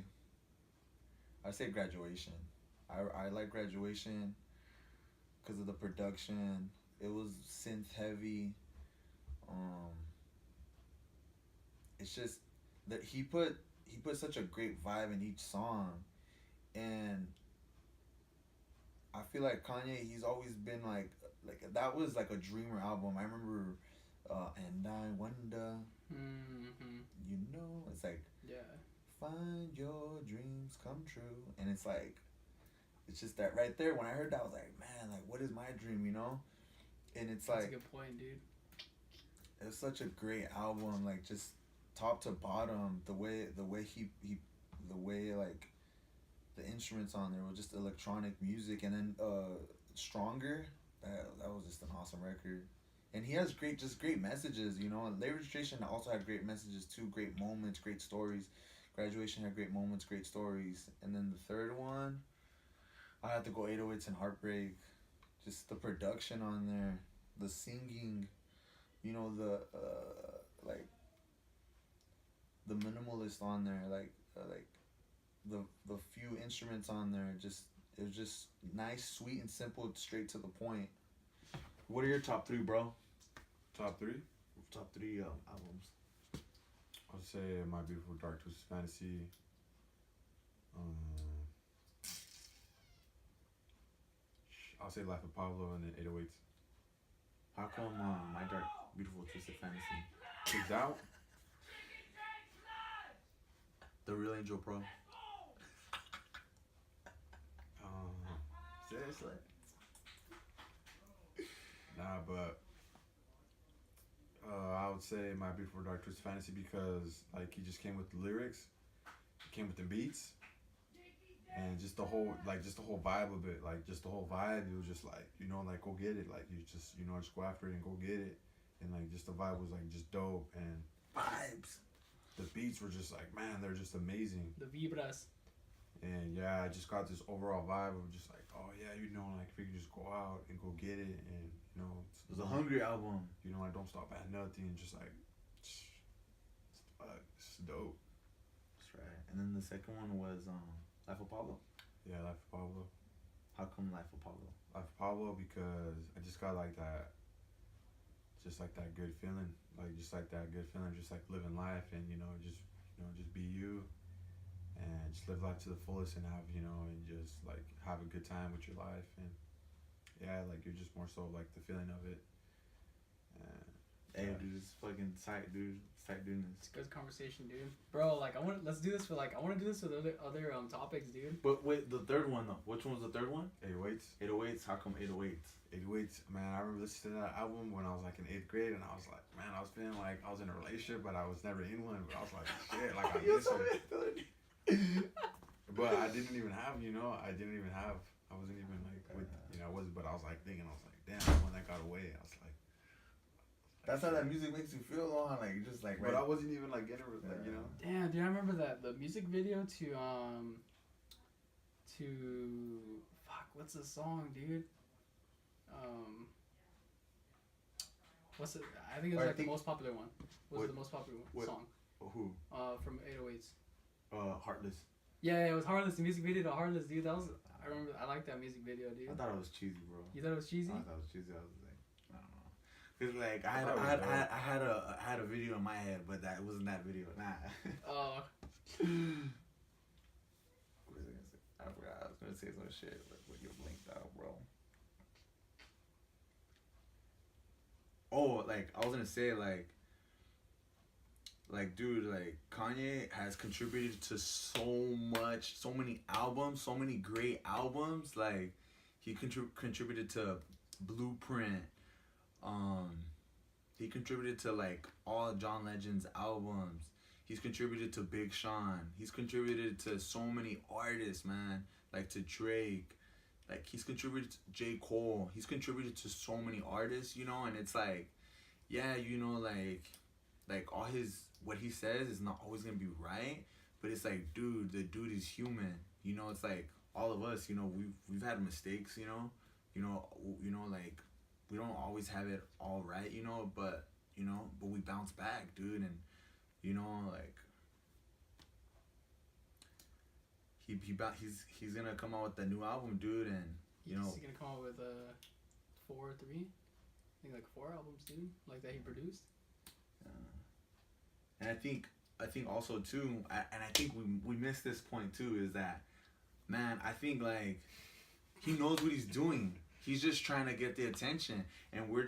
I'd say Graduation. I like Graduation. because of the production. It was synth heavy. Um, it's just that he put such a great vibe in each song, and I feel like Kanye, he's always been like that was like a dreamer album. I remember, and I wonder, you know, it's like
Yeah.
find your dreams come true, and it's like, it's just that right there. When I heard that, I was like, man, like what is my dream, you know? And it's
That's
like,
a good point, dude.
it's such a great album, like just top to bottom. The way the way like the instruments on there were just electronic music, and then Stronger. That was just an awesome record. And he has great messages, you know. And Late Registration also had great messages too, great moments, great stories. Graduation had great moments, great stories. And then the third one, I had to go 808s and Heartbreak. Just the production on there, the singing, you know, the like the minimalist on there, like the few instruments on there, just it was just nice, sweet, and simple, straight to the point. What are your top three, bro?
Top three?
Top three albums.
I would say My Beautiful Dark Twisted Fantasy. I'll say Life of Pablo and then 808s.
How come My Dark Beautiful Twisted Fantasy?
Is out?
The Real Angel Pro. Seriously?
Nah, but I would say My Beautiful Dark Twisted Fantasy because like he just came with the lyrics, he came with the beats, and just the whole vibe of it, like just the whole vibe. It was just like, you know, like go get it, like you just, you know, just go after it and go get it, and like just the vibe was like just dope, and
Vibes.
the beats were just like, man, they're just amazing.
The vibras.
And yeah, I just got this overall vibe of just like, oh yeah, you know, like if we could just go out and go get it, and you know,
It was a hungry album.
you know, I don't stop at nothing, just like, it's dope.
That's right. And then the second one was Life of Pablo.
Yeah, Life of Pablo.
How come Life of Pablo?
Life of Pablo because I just got like that, just like that good feeling, just like living life, and you know, just be you, and just live life to the fullest, and have, you know, and just like have a good time with your life, and yeah, like you're just more so like the feeling of it. And
Hey,
yeah.
dude, it's fucking tight, dude. It's tight doing
It's
this.
a good conversation, dude. Bro, like let's do this for I want to do this with other topics, dude.
But wait, the third one though. Which one was the third one?
808s.
808s. How come 808s?
808s, man, I remember listening to that album when I was like in 8th grade, and I was like, man, I was feeling like I was in a relationship, but I was never in one. But I was like, shit, like I miss it. But I didn't even have, you know, I wasn't even like with, you know, I wasn't, but I was like thinking, I was like, damn, the one that got away. I was like,
That's how that music makes you feel, though. Huh? Like just like
but I wasn't even like getting it, like, you know.
Damn, dude, I remember the music video to fuck, what's the song, dude? What's it? I think it was the most popular one. The most popular song?
Who?
From 808s.
Heartless.
Yeah, it was Heartless. The music video to Heartless, dude. I remember. I liked that music video, dude.
I thought it was cheesy, bro.
You thought it was cheesy?
I thought it was cheesy. I was like, I don't know. Cause like I had a video in my head, but that wasn't that video. Nah.
Oh.
What was I gonna say? I forgot. I was gonna say some shit, but you blinked out, bro. Oh, like I was gonna say, like, dude, like Kanye has contributed to so many albums, so many great albums. Like he contributed to Blueprint. He contributed to like all John Legend's albums. He's contributed to Big Sean. He's contributed to so many artists, man. Like to Drake. Like he's contributed to J. Cole. He's contributed to so many artists, you know, and it's like, yeah, you know, like all what he says is not always gonna be right, but it's like, dude, the dude is human. You know, it's like all of us, you know, we've had mistakes, you know, like we don't always have it all right, you know, but we bounce back, dude, and you know, like he's gonna come out with a new album, dude, and you know,
He's gonna come out with 4 or 3. I think like 4 albums, dude. Like that he produced.
and I think also too, and I think we missed this point too, is that, man, I think like he knows what he's doing. He's just trying to get the attention, and we're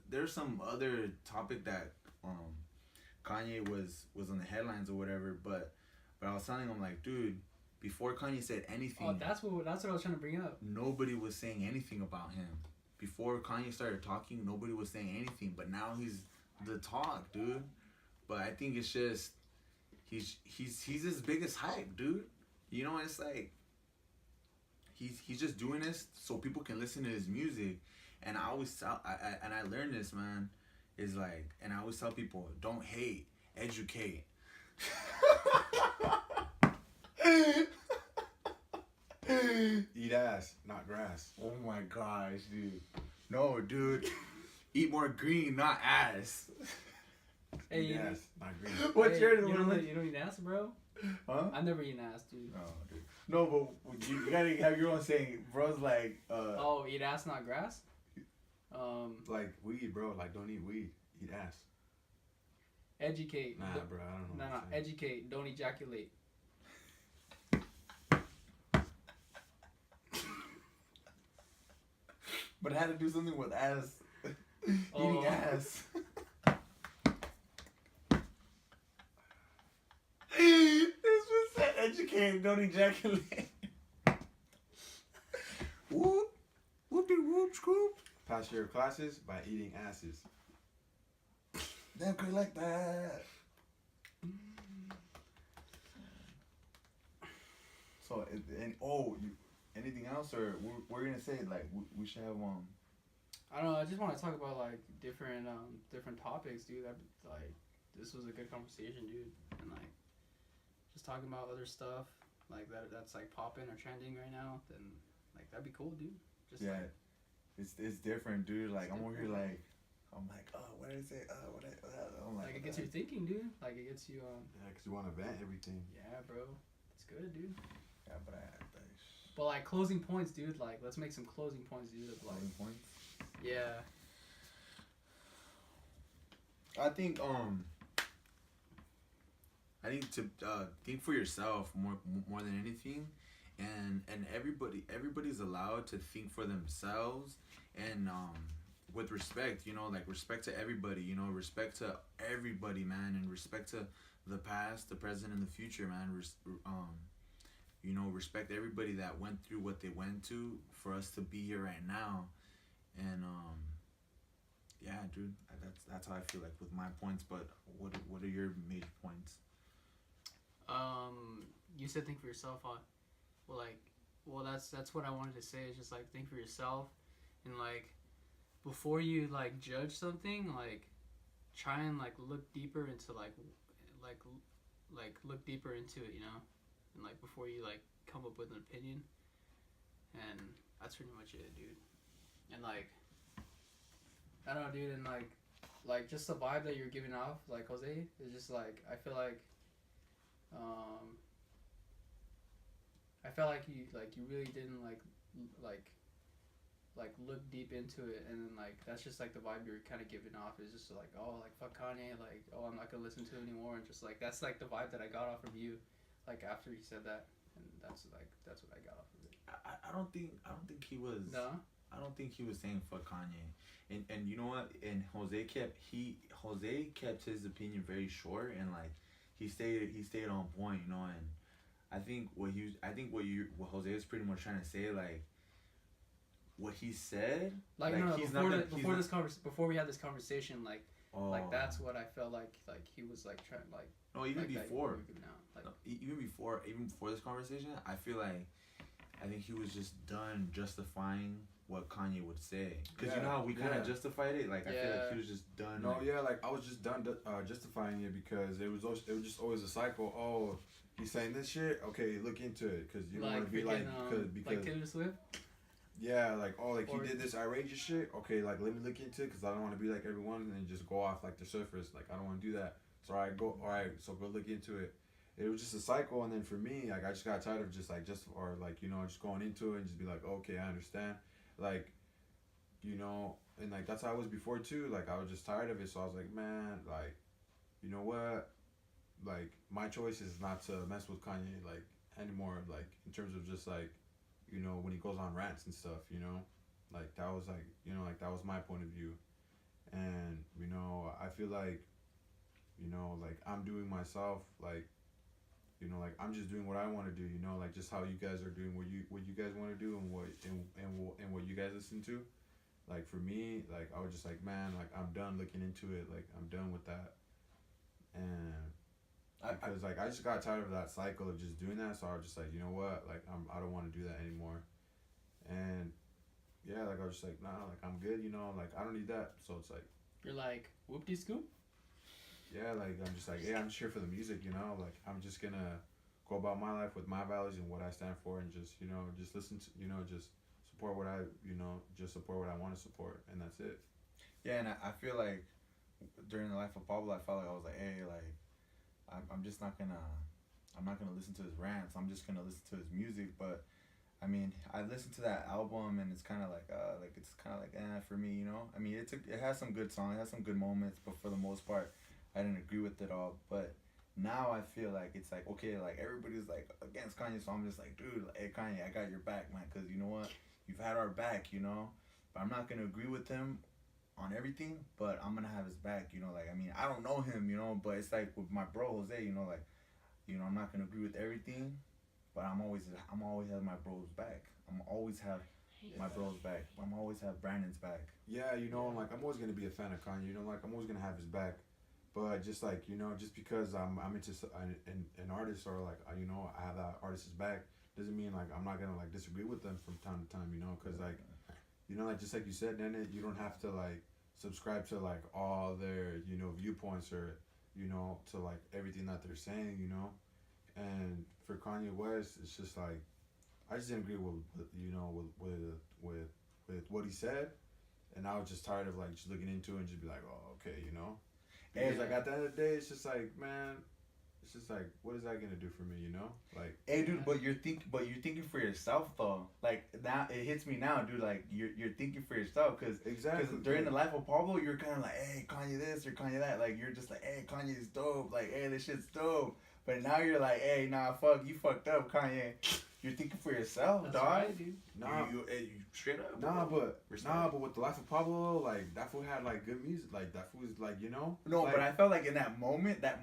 there's some other topic that Kanye was on the headlines or whatever, but I was telling him like, dude, before Kanye said anything,
Oh, that's what I was trying to bring up.
nobody was saying anything about him. Before Kanye started talking, nobody was saying anything, but now he's the talk, dude. But I think it's just he's his biggest hype, dude. You know, it's like he's just doing this so people can listen to his music. And I always tell, I learned this, man, is like, and I always tell people, don't hate, educate.
Eat ass, not grass.
Oh my gosh, dude. No, dude. Eat more green, not ass.
Hey,
Eat
you,
ass, not green.
What's
hey,
your
you don't eat ass, bro?
Huh?
I've never eaten ass, dude.
No, dude. No, but you gotta have your own saying. Bro's like,
Oh, eat ass, not grass.
Like weed, bro. Like don't eat weed. Eat ass.
Educate.
Nah, bro. I don't know.
No,
what I'm saying.
educate. Don't ejaculate.
but it had to do something with ass.
Oh.
Eating ass. This was said educated, don't ejaculate. Whoop. Whoopie whoop scoop.
Pass your classes by eating asses.
Never could like that. So, anything else, or we're gonna say like we should have
I don't know. I just want to talk about like different topics, dude. Like this was a good conversation, dude, and like just talking about other stuff like that's like popping or trending right now. Then like that'd be cool, dude. Just
yeah,
like,
it's different, dude. Like
It's
I'm over here
different.
like I'm like, oh, what did I say? I'm
like it gets you thinking, dude. Like it gets you
Yeah, cause you want to vent everything.
yeah, bro. It's good, dude.
Yeah, but
But like closing points, dude. Like let's make some closing points, dude. Of like
points.
yeah.
I think to think for yourself more than anything, and everybody's allowed to think for themselves, and with respect, you know, like respect to everybody, you know, respect to everybody, man, and respect to the past, the present, and the future, man. You know, respect everybody that went through what they went to for us to be here right now, and yeah, dude, that's how I feel like with my points. But what are your major points?
You said think for yourself, huh? Well, that's what I wanted to say. Is just like think for yourself, and like before you like judge something, like try and like look deeper into like look deeper into it, you know, and like before you like come up with an opinion, and that's pretty much it, dude. And like I don't know, dude, and like just the vibe that you're giving off, like Jose, is just like I feel like you really didn't like look deep into it, and then like that's just like the vibe you're kind of giving off is just like, oh, like fuck Kanye, like, oh, I'm not gonna listen to it anymore, and just like that's like the vibe that I got off from you, like after you said that, and that's what I got off of it.
I don't think he was.
No.
I don't think he was saying fuck Kanye, and you know what? And Jose kept his opinion very short, and like he stayed on point, you know. And I think what Jose is pretty much trying to say, like what he said,
like no, before we had this conversation, like that's what I felt like he was like trying like.
No, even
like
before.
Even
before this conversation, I feel like I think he was just done justifying what Kanye would say, because you know how we kind of justified it. Like I feel like he was just done.
No, like I was just done justifying it because it was just always a cycle. Oh, he's saying this shit. Okay, look into it because you don't want to be like because
like Taylor Swift.
Yeah, like oh, like he did this outrageous shit. Okay, like let me look into it because I don't want to be like everyone and just go off like the surface. Like I don't want to do that. So all right, so go look into it. it was just a cycle. And then for me, like I just got tired of or like just going into it and just be like, okay, I understand, like and like that's how I was before too. Like I was just tired of it, so I was like, man, like you know what, like my choice is not to mess with Kanye like anymore. Like in terms of just like when he goes on rants and stuff. Like that was like like that was my point of view, and I feel like like I'm doing myself like like I'm just doing what I want to do. Like just how you guys are doing what you guys want to do and what you guys listen to. Like for me, like I was just like, man, like I'm done looking into it. Like I'm done with that, and because like I just got tired of that cycle of just doing that. So I was just like, you know what, like I don't want to do that anymore, and yeah, like I was just like, nah, like I'm good. Like I don't need that. So it's like
you're like whoop de scoop.
Yeah, like I'm just like, yeah, I'm just here for the music. Like I'm just gonna go about my life with my values and what I stand for, and just just listen to just support what I just support what I want to support, and that's it.
Yeah, and I feel like during the life of Pablo, I felt like I was like, hey, like I'm just not gonna listen to his rants. I'm just gonna listen to his music. But I mean, I listened to that album, and it's kind of like it's kind of like for me. I mean, it has some good songs, it has some good moments, but for the most part, I didn't agree with it all. But now I feel like it's like, okay, like everybody's like against Kanye, so I'm just like, dude, like, hey Kanye, I got your back, man, because you know what, you've had our back, but I'm not gonna agree with him on everything, but I'm gonna have his back, like, I mean, I don't know him, but it's like with my bro Jose, like, I'm not gonna agree with everything, but I'm always have my bro's back. I'm always have my bro's back. I'm always have Brandon's back.
Yeah, like I'm always gonna be a fan of Kanye. Like I'm always gonna have his back. But just like just because I'm into an artist, or like I have that artist's back, doesn't mean like I'm not gonna like disagree with them from time to time. Because like like just like you said, then you don't have to like subscribe to like all their viewpoints, or to like everything that they're saying. And for Kanye West, it's just like I just didn't agree with with what he said, and I was just tired of like just looking into it and just be like, oh, okay. Because like at the end of the day, it's just like, man, it's just like, what is that gonna do for me, Like,
hey, dude, but you're thinking for yourself though. Like now, it hits me now, dude. Like you're thinking for yourself, because
exactly.
During the life of Pablo, you're kind of like, hey, Kanye this or Kanye that. Like you're just like, hey, Kanye is dope. Like, hey, this shit's dope. But now you're like, hey, nah, fuck, you fucked up, Kanye. You're thinking for yourself,
That's
dog.
right, dude.
Nah,
you straight up.
Nah, but with the life of Pablo, like that fool had like good music. Like that fool was like
No,
like,
but I felt like in that moment, that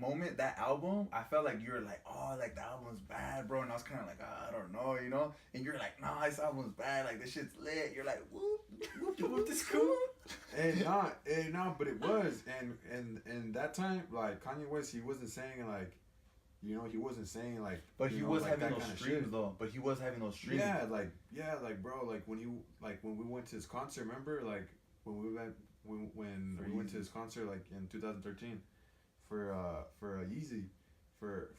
album, I felt like you were like, oh, like the album's bad, bro, and I was kind of like, oh, I don't know, and you're like, nah, this album's bad, like this shit's lit. You're like, whoop, this cool.
And but it was, and that time, like Kanye West, he wasn't saying like. He wasn't saying like.
But he was
like
having
that
those
kind of
streams
shit.
though. But he was having those streams.
Yeah, like bro, like when we went to his concert, remember, like when we went to his concert like in 2013 for Yeezy, for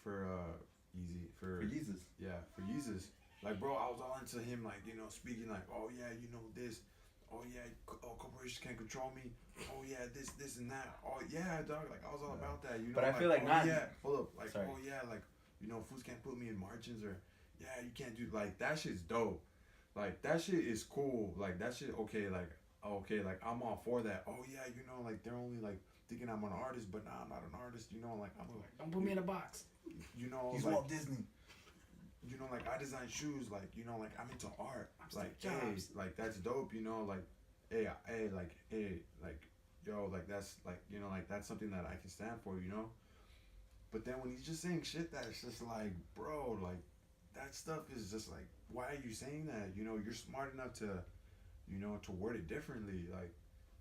Yeezy for
Jesus.
Yeah, for Yeezus. Like bro, I was all into him, like speaking like, oh yeah, this. Oh yeah, corporations can't control me. Oh yeah, this and that. Oh yeah, dog. Like I was all about that.
But I feel like
oh,
not.
Yeah, hold up. Like
Sorry.
oh yeah, like fools can't put me in margins, or yeah, you can't do like that. Shit's dope. Like that shit is cool. Like that shit. Okay, like I'm all for that. Oh yeah, like they're only like thinking I'm an artist, but nah, I'm not an artist. Like I'm like
don't put me in a box.
He's
like,
Walt Disney.
Like I design shoes, like like I'm into art,
I'm
like
Steve
hey,
Jobs.
like that's dope, like hey, like yo, like that's like like that's something that I can stand for, But then when he's just saying shit that's just like, bro, like that stuff is just like, why are you saying that? You're smart enough to, to word it differently. Like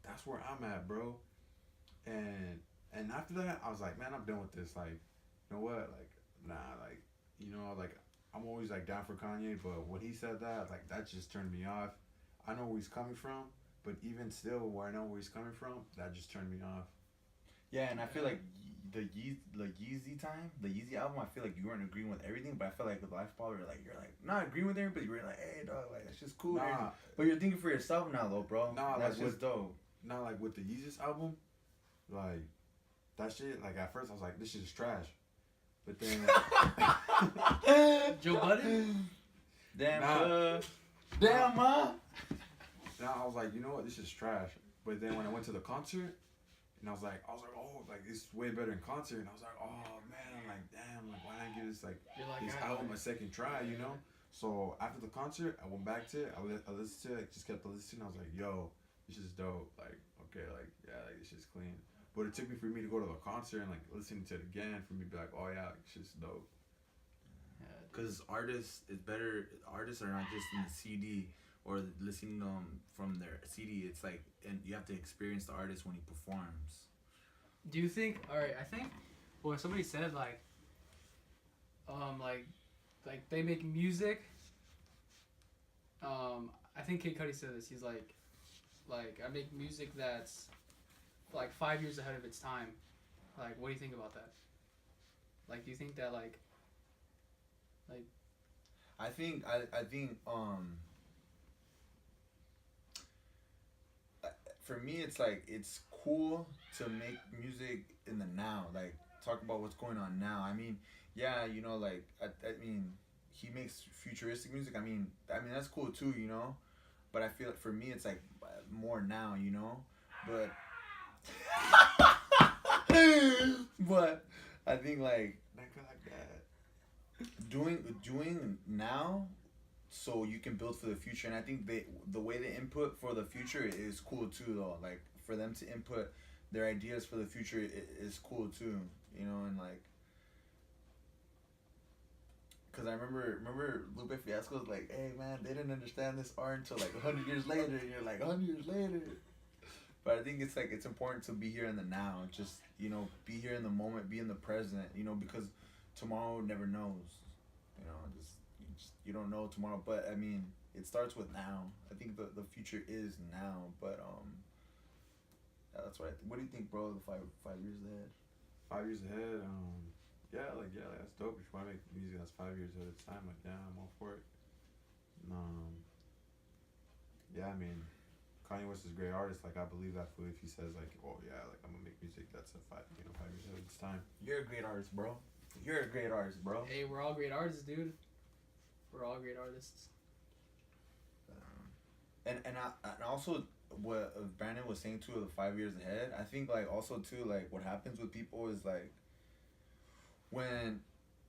that's where I'm at, bro. And after that, I was like, man, I'm done with this. Like, you know what? Like, nah, like, like. I'm always like down for Kanye, but when he said that, like that just turned me off. I know where he's coming from, but even still, where I know where he's coming from, that just turned me off.
Yeah, and I feel like the Yeezy time, the Yeezy album, I feel like you weren't agreeing with everything, but I feel like with Life Paul, you're like not agreeing with everything, but you were like, hey dog, like that's just cool.
Nah,
but you're thinking for yourself now, though, bro.
Nah,
that's
like
just dope.
Nah, like with the Yeezus album, like that shit. Like at first, I was like, this shit is trash. But then,
Joe Budden.
Damn,
Nah.
damn, ma.
now I was like, you know what, this is trash. But then when I went to the concert, and I was like, oh, like it's way better in concert. And I was like, oh man, I'm like, damn, like why not give this like
You're like,
this album a second try, you know? So after the concert, I went back to it. I listened to it, just kept listening. I was like, yo, this is dope. Like, okay, like yeah, like this shit's clean. But it took me for me to go to the concert and like listening to it again for me to be like, oh yeah, like, shit's dope.
Because artists, it's better. Artists are not just in the CD or listening to them from their CD. It's like, and you have to experience the artist when he performs.
Do you think? All right, I think. Well, somebody said like they make music. I think Kid Cudi said this. He's like I make music that's like 5 years ahead of its time. Like, what do you think about that? Like, do you think that like
I think for me it's like it's cool to make music in the now, like talk about what's going on now. I mean, yeah, you know, like I mean, he makes futuristic music. I mean that's cool too, you know. But I feel like for me it's like more now, you know. But but I think like doing now so you can build for the future. And I think the way they input for the future is cool too though. Like for them to input their ideas for the future is cool too, you know. And like, because I remember Lupe Fiasco was like, hey man, they didn't understand this art until like 100 years later. And you're like, 100 years later. But I think it's like it's important to be here in the now. Just, you know, be here in the moment, be in the present, you know, because tomorrow never knows. You know, you don't know tomorrow. But I mean, it starts with now. I think the future is now. But yeah, that's what what do you think, bro? The 5 years ahead.
5 years ahead, yeah, like that's dope. If you want to make music that's 5 years ahead of time, like yeah, I'm all for it. Yeah, I mean, Kanye West is a great artist. Like I believe that fully if he says like, oh yeah, like I'm gonna make music that's 5 years ahead of its time.
You're a great artist, bro. You're a great artist, bro.
hey, we're all great artists, dude. We're all great artists.
And also what Brandon was saying too of the 5 years ahead. I think like also too like what happens with people is like when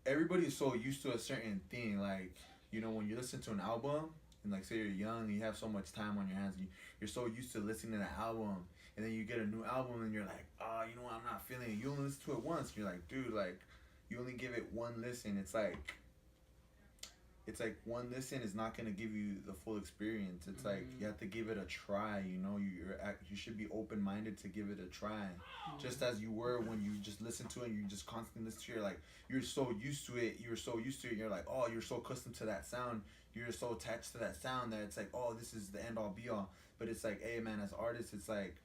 everybody's so used to a certain thing, like, you know, when you listen to an album and like say you're young and you have so much time on your hands, you're so used to listening to that album, and then you get a new album and you're like, oh, you know what, I'm not feeling it. You only listen to it once. You're like, dude, like you only give it one listen. It's like one listen is not gonna give you the full experience. It's like you have to give it a try. You know, you should be open minded to give it a try, just as you were when you just listen to it. And you just constantly listen to it. You're like you're so used to it. You're like, oh, you're so accustomed to that sound. You're so attached to that sound that it's like, oh, this is the end all be all. But it's like, hey man, as artists, it's like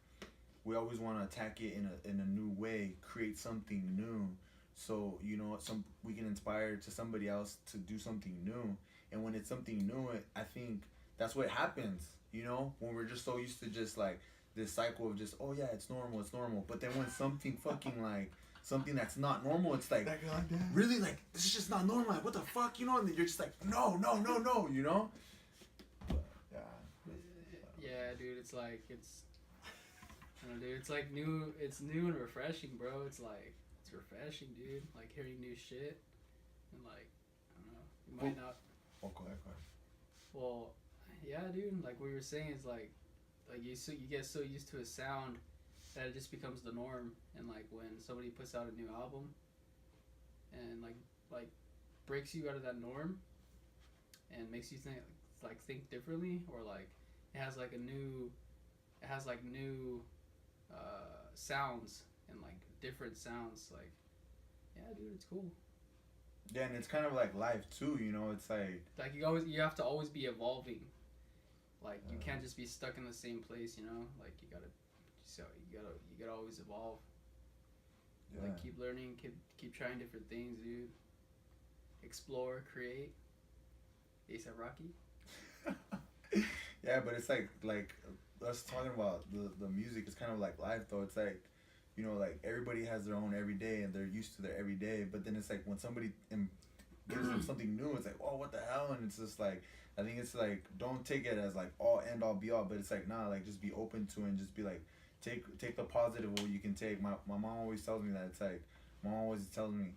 we always want to attack it in a new way, create something new. So, you know, we can inspire to somebody else to do something new. And when it's something new, I think that's what happens, you know, when we're just so used to just like this cycle of just, oh yeah, it's normal. But then when something fucking like something that's not normal, it's like, really, like, this is just not normal. Like, what the fuck, you know? And then you're just like, no, you know?
Yeah, dude, it's like, I don't know, dude, it's like new and refreshing, bro. It's like, it's refreshing, dude. Like hearing new shit, and like, I don't know, you might not.
Oh, go ahead.
Well, yeah, dude. Like what you were saying is like you get so used to a sound that it just becomes the norm. And like when somebody puts out a new album, and like breaks you out of that norm, and makes you think differently, or like it has new sounds and like different sounds. Like, yeah, dude, it's cool.
Yeah, and it's kind of like life too, you know. It's like
you have to always be evolving. Like you can't just be stuck in the same place, you know. Like you gotta always evolve. Yeah. Like keep learning, keep trying different things, dude. Explore, create. A$AP Rocky.
Yeah, but it's like us talking about the music is kind of like life though. It's like, you know, like everybody has their own everyday and they're used to their everyday. But then it's like when somebody gives them something new, it's like, oh, what the hell? And it's just like, I think it's like, don't take it as like all end all be all, but it's like, nah, like just be open to it and just be like, take the positive what you can take. My mom always tells me that. It's like, mom always tells me,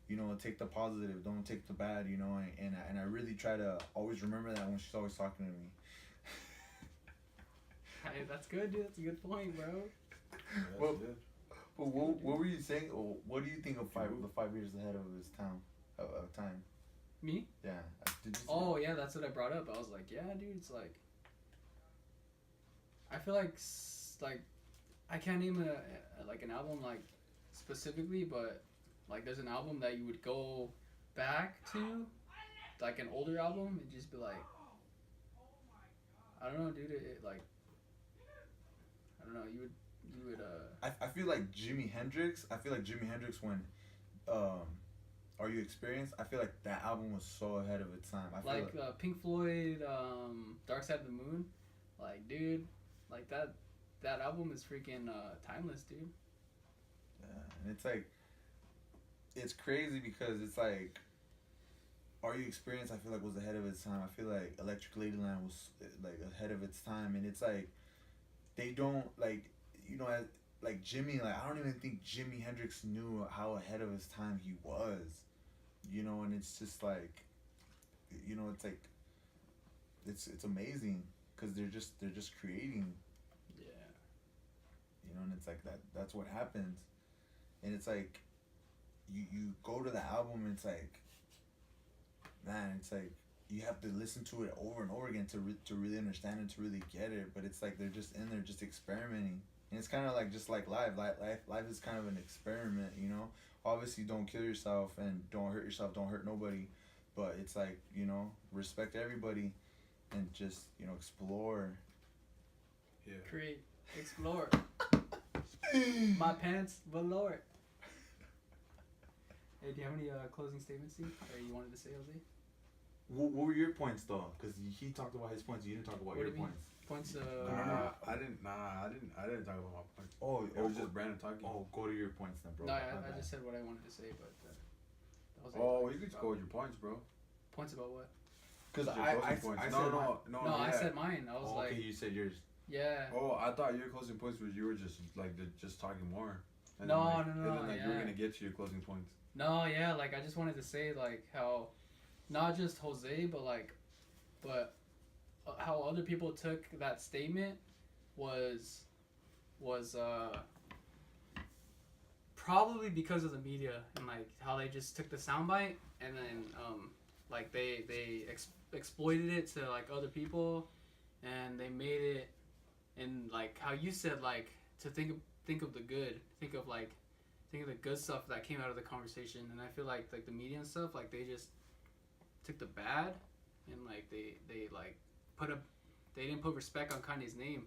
you know, take the positive, don't take the bad, you know, and I really try to always remember that when she's always talking to me.
Hey, that's good, dude. That's a good point, bro.
Well, but what were you saying? Or what do you think of the 5 years ahead of his time? Of time.
Me?
Yeah. Did you?
Oh yeah, that's what I brought up. I was like, yeah, dude. It's like, I feel like I can't name like an album like specifically, but like there's an album that you would go back to, like an older album, and just be like, I don't know, dude. It like, I don't know. You would.
I feel like Jimi Hendrix. I feel like Jimi Hendrix when, Are You Experienced? I feel like that album was so ahead of its time. I feel
like Pink Floyd, Dark Side of the Moon, like dude, like that album is freaking timeless, dude.
Yeah, and it's like, it's crazy because it's like, Are You Experienced? I feel like was ahead of its time. I feel like Electric Ladyland was like ahead of its time, and it's like, they don't like, you know, like Jimmy, like I don't even think Jimi Hendrix knew how ahead of his time he was, you know, and it's just like, you know, it's like, it's amazing because they're just creating.
Yeah.
You know, and it's like that's what happens, and it's like, you go to the album, and it's like, man, it's like you have to listen to it over and over again to really understand it, to really get it. But it's like they're just in there just experimenting, and it's kind of like just like life is kind of an experiment, you know. Obviously, don't kill yourself and don't hurt yourself, don't hurt nobody, but it's like, you know, respect everybody, and just, you know, explore.
Yeah.
Create, explore. My pants below it. Hey, do you have any closing statements, Steve, or you wanted to say, Jose?
What were your points though? Because he talked about his points. You didn't talk about your points.
Points.
I didn't talk about my points.
Oh,
it was just Brandon talking.
Oh, go to your points then, bro.
No, I just said what I wanted to say, but.
You could just go with your points, bro.
Points about what?
Because I said
I said mine. I was like.
Okay, you said yours.
Yeah.
Oh, I thought your closing points was you were just like just talking more. And
no.
And then like you were gonna get to your closing points.
No, yeah, like I just wanted to say like how, not just Jose, but how other people took that statement was probably because of the media and like how they just took the soundbite and then like they exploited it to like other people, and they made it, and like how you said, like to think of the good, think of the good stuff that came out of the conversation. And I feel like the media and stuff, like they just took the bad and like they like they didn't put respect on Kanye's name.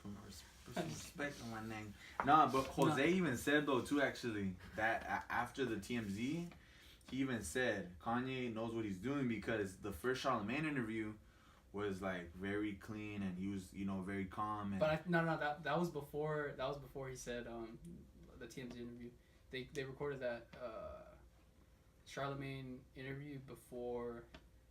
Put some respect on my name. Nah, but Jose even said though too, actually, that after the TMZ, he even said Kanye knows what he's doing, because the first Charlamagne interview was like very clean and he was, you know, very calm. And
but that was before he said the TMZ interview. They recorded that Charlamagne interview before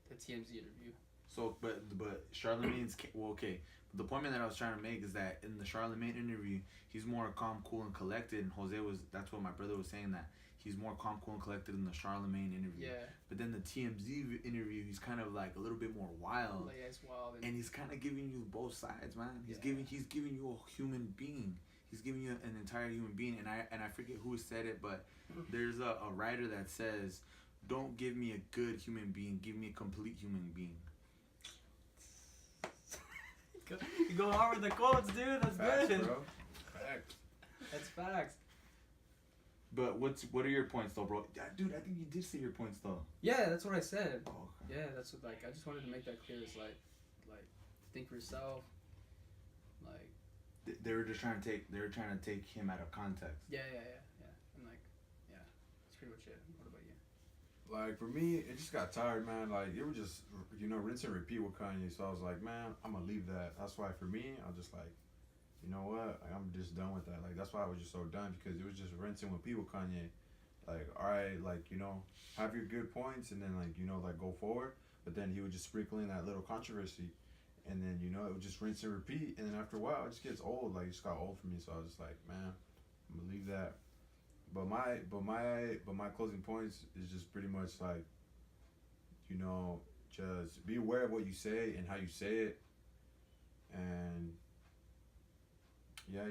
the TMZ interview.
So, but Charlamagne's okay. The point that I was trying to make is that in the Charlamagne interview, he's more calm, cool, and collected. And that's what my brother was saying, that he's more calm, cool, and collected in the Charlamagne interview.
Yeah.
But then the TMZ interview, he's kind of like a little bit more wild.
Like, it's wild.
And he's kind of giving you both sides, man. He's giving you a human being. He's giving you an entire human being. And I forget who said it, but there's a writer that says, "Don't give me a good human being, give me a complete human being."
You go hard with the quotes, dude. That's
Facts,
good.
Bro. Facts.
That's facts.
But what are your points though, bro? Dude, I think you did say your points though.
Yeah, that's what I said.
Oh, okay.
Yeah, that's what, like, I just wanted to make that clear. It's like think for yourself. Like
They were trying to take him out of context.
Yeah. And like, yeah, that's pretty much it. What about you?
Like, for me, it just got tired, man. Like, it was just, you know, rinse and repeat with Kanye. So I was like, man, I'm going to leave that. That's why, for me, I'll just, like, you know what? Like, I'm just done with that. Like that's why I was just so done because it was just rinsing with people. Kanye, like all right, like have your good points and then like like go forward. But then he would just sprinkle in that little controversy, and then it would just rinse and repeat. And then after a while, it just gets old. Like it just got old for me. So I was just like, man, I'm gonna leave that. But my closing points is just pretty much like you know just be aware of what you say and how you say it, and yeah,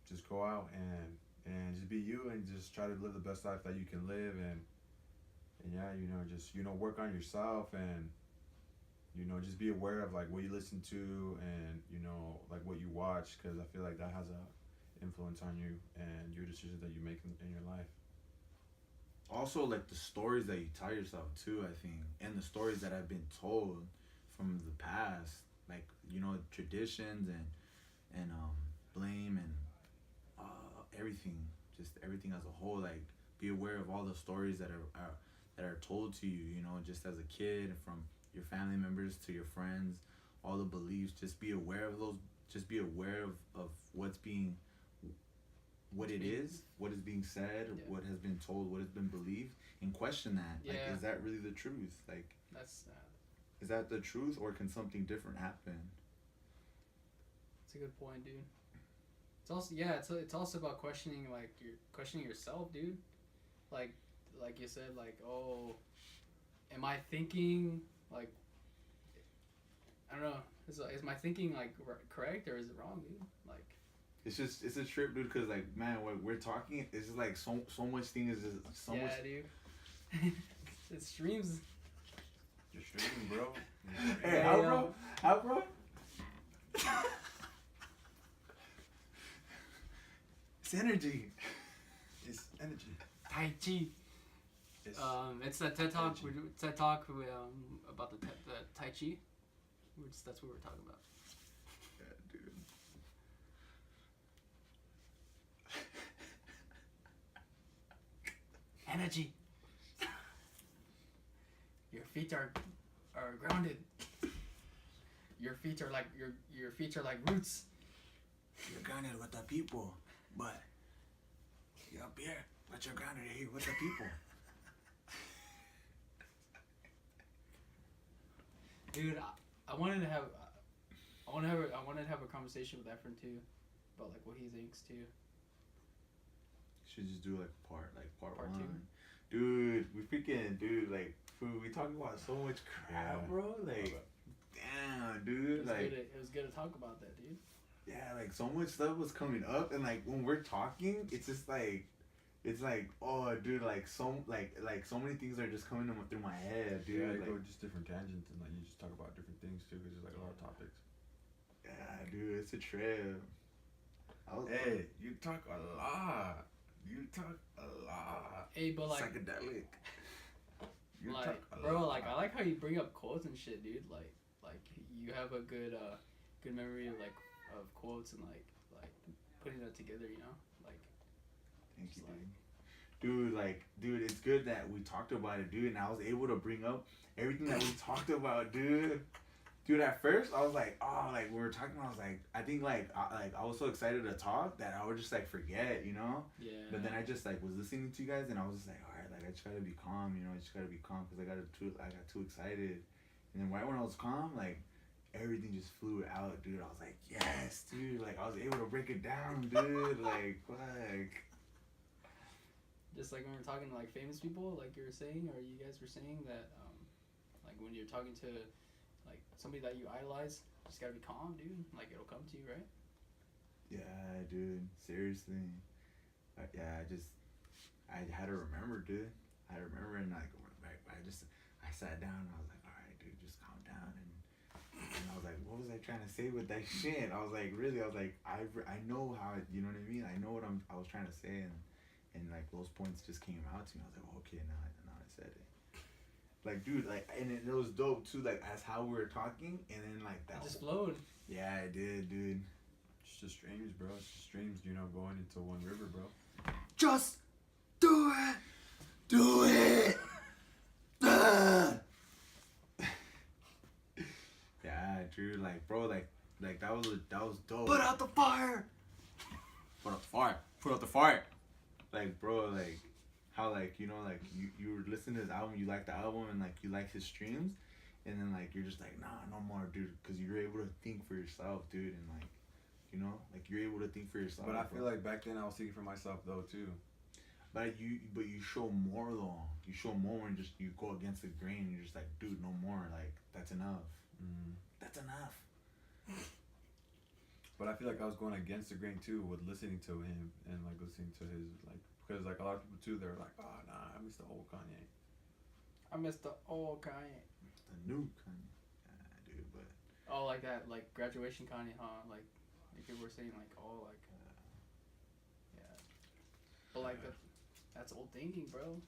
just go out and just be you and just try to live the best life that you can live, and yeah, just work on yourself, and just be aware of like what you listen to, and like what you watch, because I feel like that has a influence on you and your decisions that you make in your life.
Also, like the stories that you tell yourself too, I think, and the stories that have been told from the past, like traditions and blame and everything, just everything as a whole. Like, be aware of all the stories that are told to you. Just as a kid, from your family members to your friends, all the beliefs. Just be aware of those. Just be aware of what it is, what is being said,
Yeah.
what has been told, what has been believed, and question that.
Yeah.
Like, is that really the truth? Like,
That's
is that the truth, or can something different happen?
That's a good point, dude. It's also it's also about questioning questioning yourself, dude. Like you said, like, oh, am I thinking like, I don't know, is my thinking like correct or is it wrong, dude? Like,
It's a trip, dude. Cause like, man, when we're talking, it's just like so much thing is just so much.
Dude. It streams.
You're streaming, bro.
Hey, how bro? It's energy.
It's energy.
Tai Chi. It's that TED Talk. TED Talk about the Tai Chi. That's what we're talking about.
Yeah, dude.
Energy. Your feet are grounded. Your feet are like your feet are like roots.
You're grounded with the people, but you're up here, but you're grounded here with the people.
Dude, I wanted to have a conversation with Efren too, about like what he thinks too.
Should just do like part
Part
one. Dude, like, food, we talking about so much crap,
Yeah.
bro. Like, damn, dude,
It was good to talk about that, dude.
yeah, like so much stuff was coming up, and like when we're talking, it's just like, oh, dude, like so many things are just coming through my head, dude.
Yeah, you
like,
go just different tangents and like you just talk about different things too, because there's like a lot of topics.
yeah, dude, it's a trip.
Hey, you talk a lot. You talk a lot.
Hey, but like,
Psychedelic.
You
like,
talk a
bro,
lot.
like I like how you bring up quotes and shit, dude. Like you have a good memory of quotes and like putting that together, like.
Thank you,
Like-
dude. It's good that we talked about it, dude, and I was able to bring up everything that we talked about, dude. Dude, at first I was like, oh, like we were talking, I was like, I think I was so excited to talk that I would just like forget,
Yeah.
But then I just like was listening to you guys, and I was just like, all right, like I just gotta be calm, I just gotta be calm because I got too excited, and then right when I was calm, like everything just flew out, dude. I was like, yes, dude, like I was able to break it down, dude, like fuck.
Just like when we're talking to like famous people, like you were saying, or you guys were saying that, like when you're talking to like somebody that you idolize, just gotta be calm, dude. Like it'll come to you, right?
Yeah, dude. Seriously. Yeah, I had to remember, dude. I had to remember, and like, I sat down, and I was like, all right, dude, just calm down, and I was like, what was I trying to say with that shit? I was like, I know how, you know what I mean? I know what I was trying to say, and like those points just came out to me. I was like, oh, okay, now I said it. Like, dude, like, and it was dope too, like, as how we were talking, and then like that.
It just flowed.
Yeah, it did, dude.
It's just streams, bro. It's just streams, going into one river, bro.
Just do it. Do it. Yeah, dude, like, bro, like, Like that was dope.
Put out the fire.
Put out the fire. Put out the fire. Like, bro, like how like you know like you were listening to his album, you like the album and like you like his streams, and then like you're just like nah, no more, dude, because you're able to think for yourself, dude, and like you know like you're able to think for yourself.
But I feel like back then I was thinking for myself though too.
But you show more though. You show more and just you go against the grain. And you're just like, dude, no more. Like that's enough. That's enough.
But I feel like I was going against the grain too with listening to him and like listening to his like because like a lot of people too they're like, oh nah, I miss the old Kanye.
I miss the old Kanye.
The new Kanye, dude. But
Oh, like that, like graduation Kanye, huh? Like people were saying like, oh, like, yeah. But like that's old thinking, bro.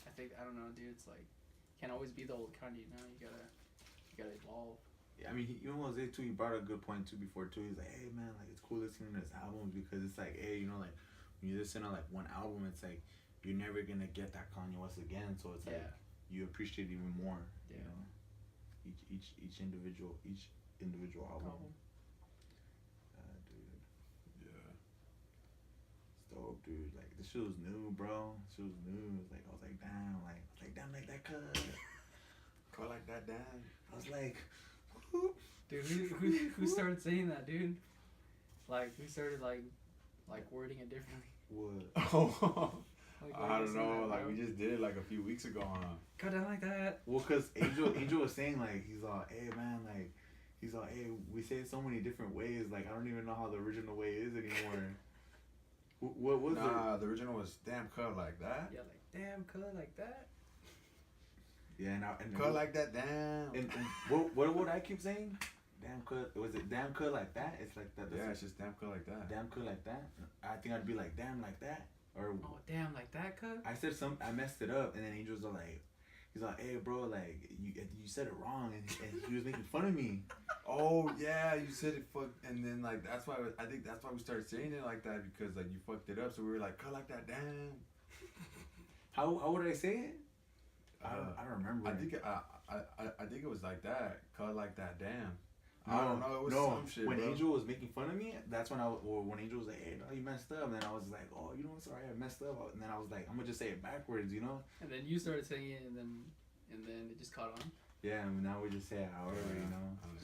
I don't know, dude. It's like can't always be the old Kanye now. You gotta evolve.
yeah, I mean, you know, Jose too. He brought a good point too before too. He's like, hey man, like it's cool listening to his albums because it's like, hey, you know, like when you listen to like one album, it's like you're never gonna get that Kanye West again. So it's like you appreciate it even more.
Yeah.
You know, each individual album. Dude,
Yeah.
it's dope, dude. Like this shit was new, bro. This shit was new. It's like I was like, damn, like that cut.
Call like that damn.
I was like,
Dude, who started saying that, dude? Like who started like wording it differently?
what?
Oh.
Like,
I don't know.
that,
Like we just did it like a few weeks ago, huh?
cut down like that.
Well, cause Angel was saying like he's all, hey man, like he's all, hey, we say it so many different ways. Like I don't even know how the original way is anymore. What was
Nah, the original was damn cut like that.
Yeah, like damn, cut like that.
Yeah, and
Cut like that, damn.
And what would I keep saying? Damn cut. Was it damn cut like that? It's like that.
Yeah, it's just damn cut like that.
Damn cut like that. I think I'd be like damn like that. Or
Oh damn, like that, cut.
I said I messed it up, and then Angel's all like, he's like, hey bro, like you said it wrong, and he was making fun of me.
Oh yeah, you said it fuck, and then like that's why I think that's why we started saying it like that because like you fucked it up, so we were like cut like that, damn.
How would I say it? I don't remember.
I think it was like that, cut like that, damn.
No,
I don't know. It was some shit.
When
bro.
Angel was making fun of me, that's when when Angel was like, "Hey, no, you messed up," and then I was like, "Oh, you know, sorry, I messed up," and then I was like, "I'm gonna just say it backwards," you know?
And then you started saying it, and then it just caught on.
Yeah, and now we just say it however, you know.
I don't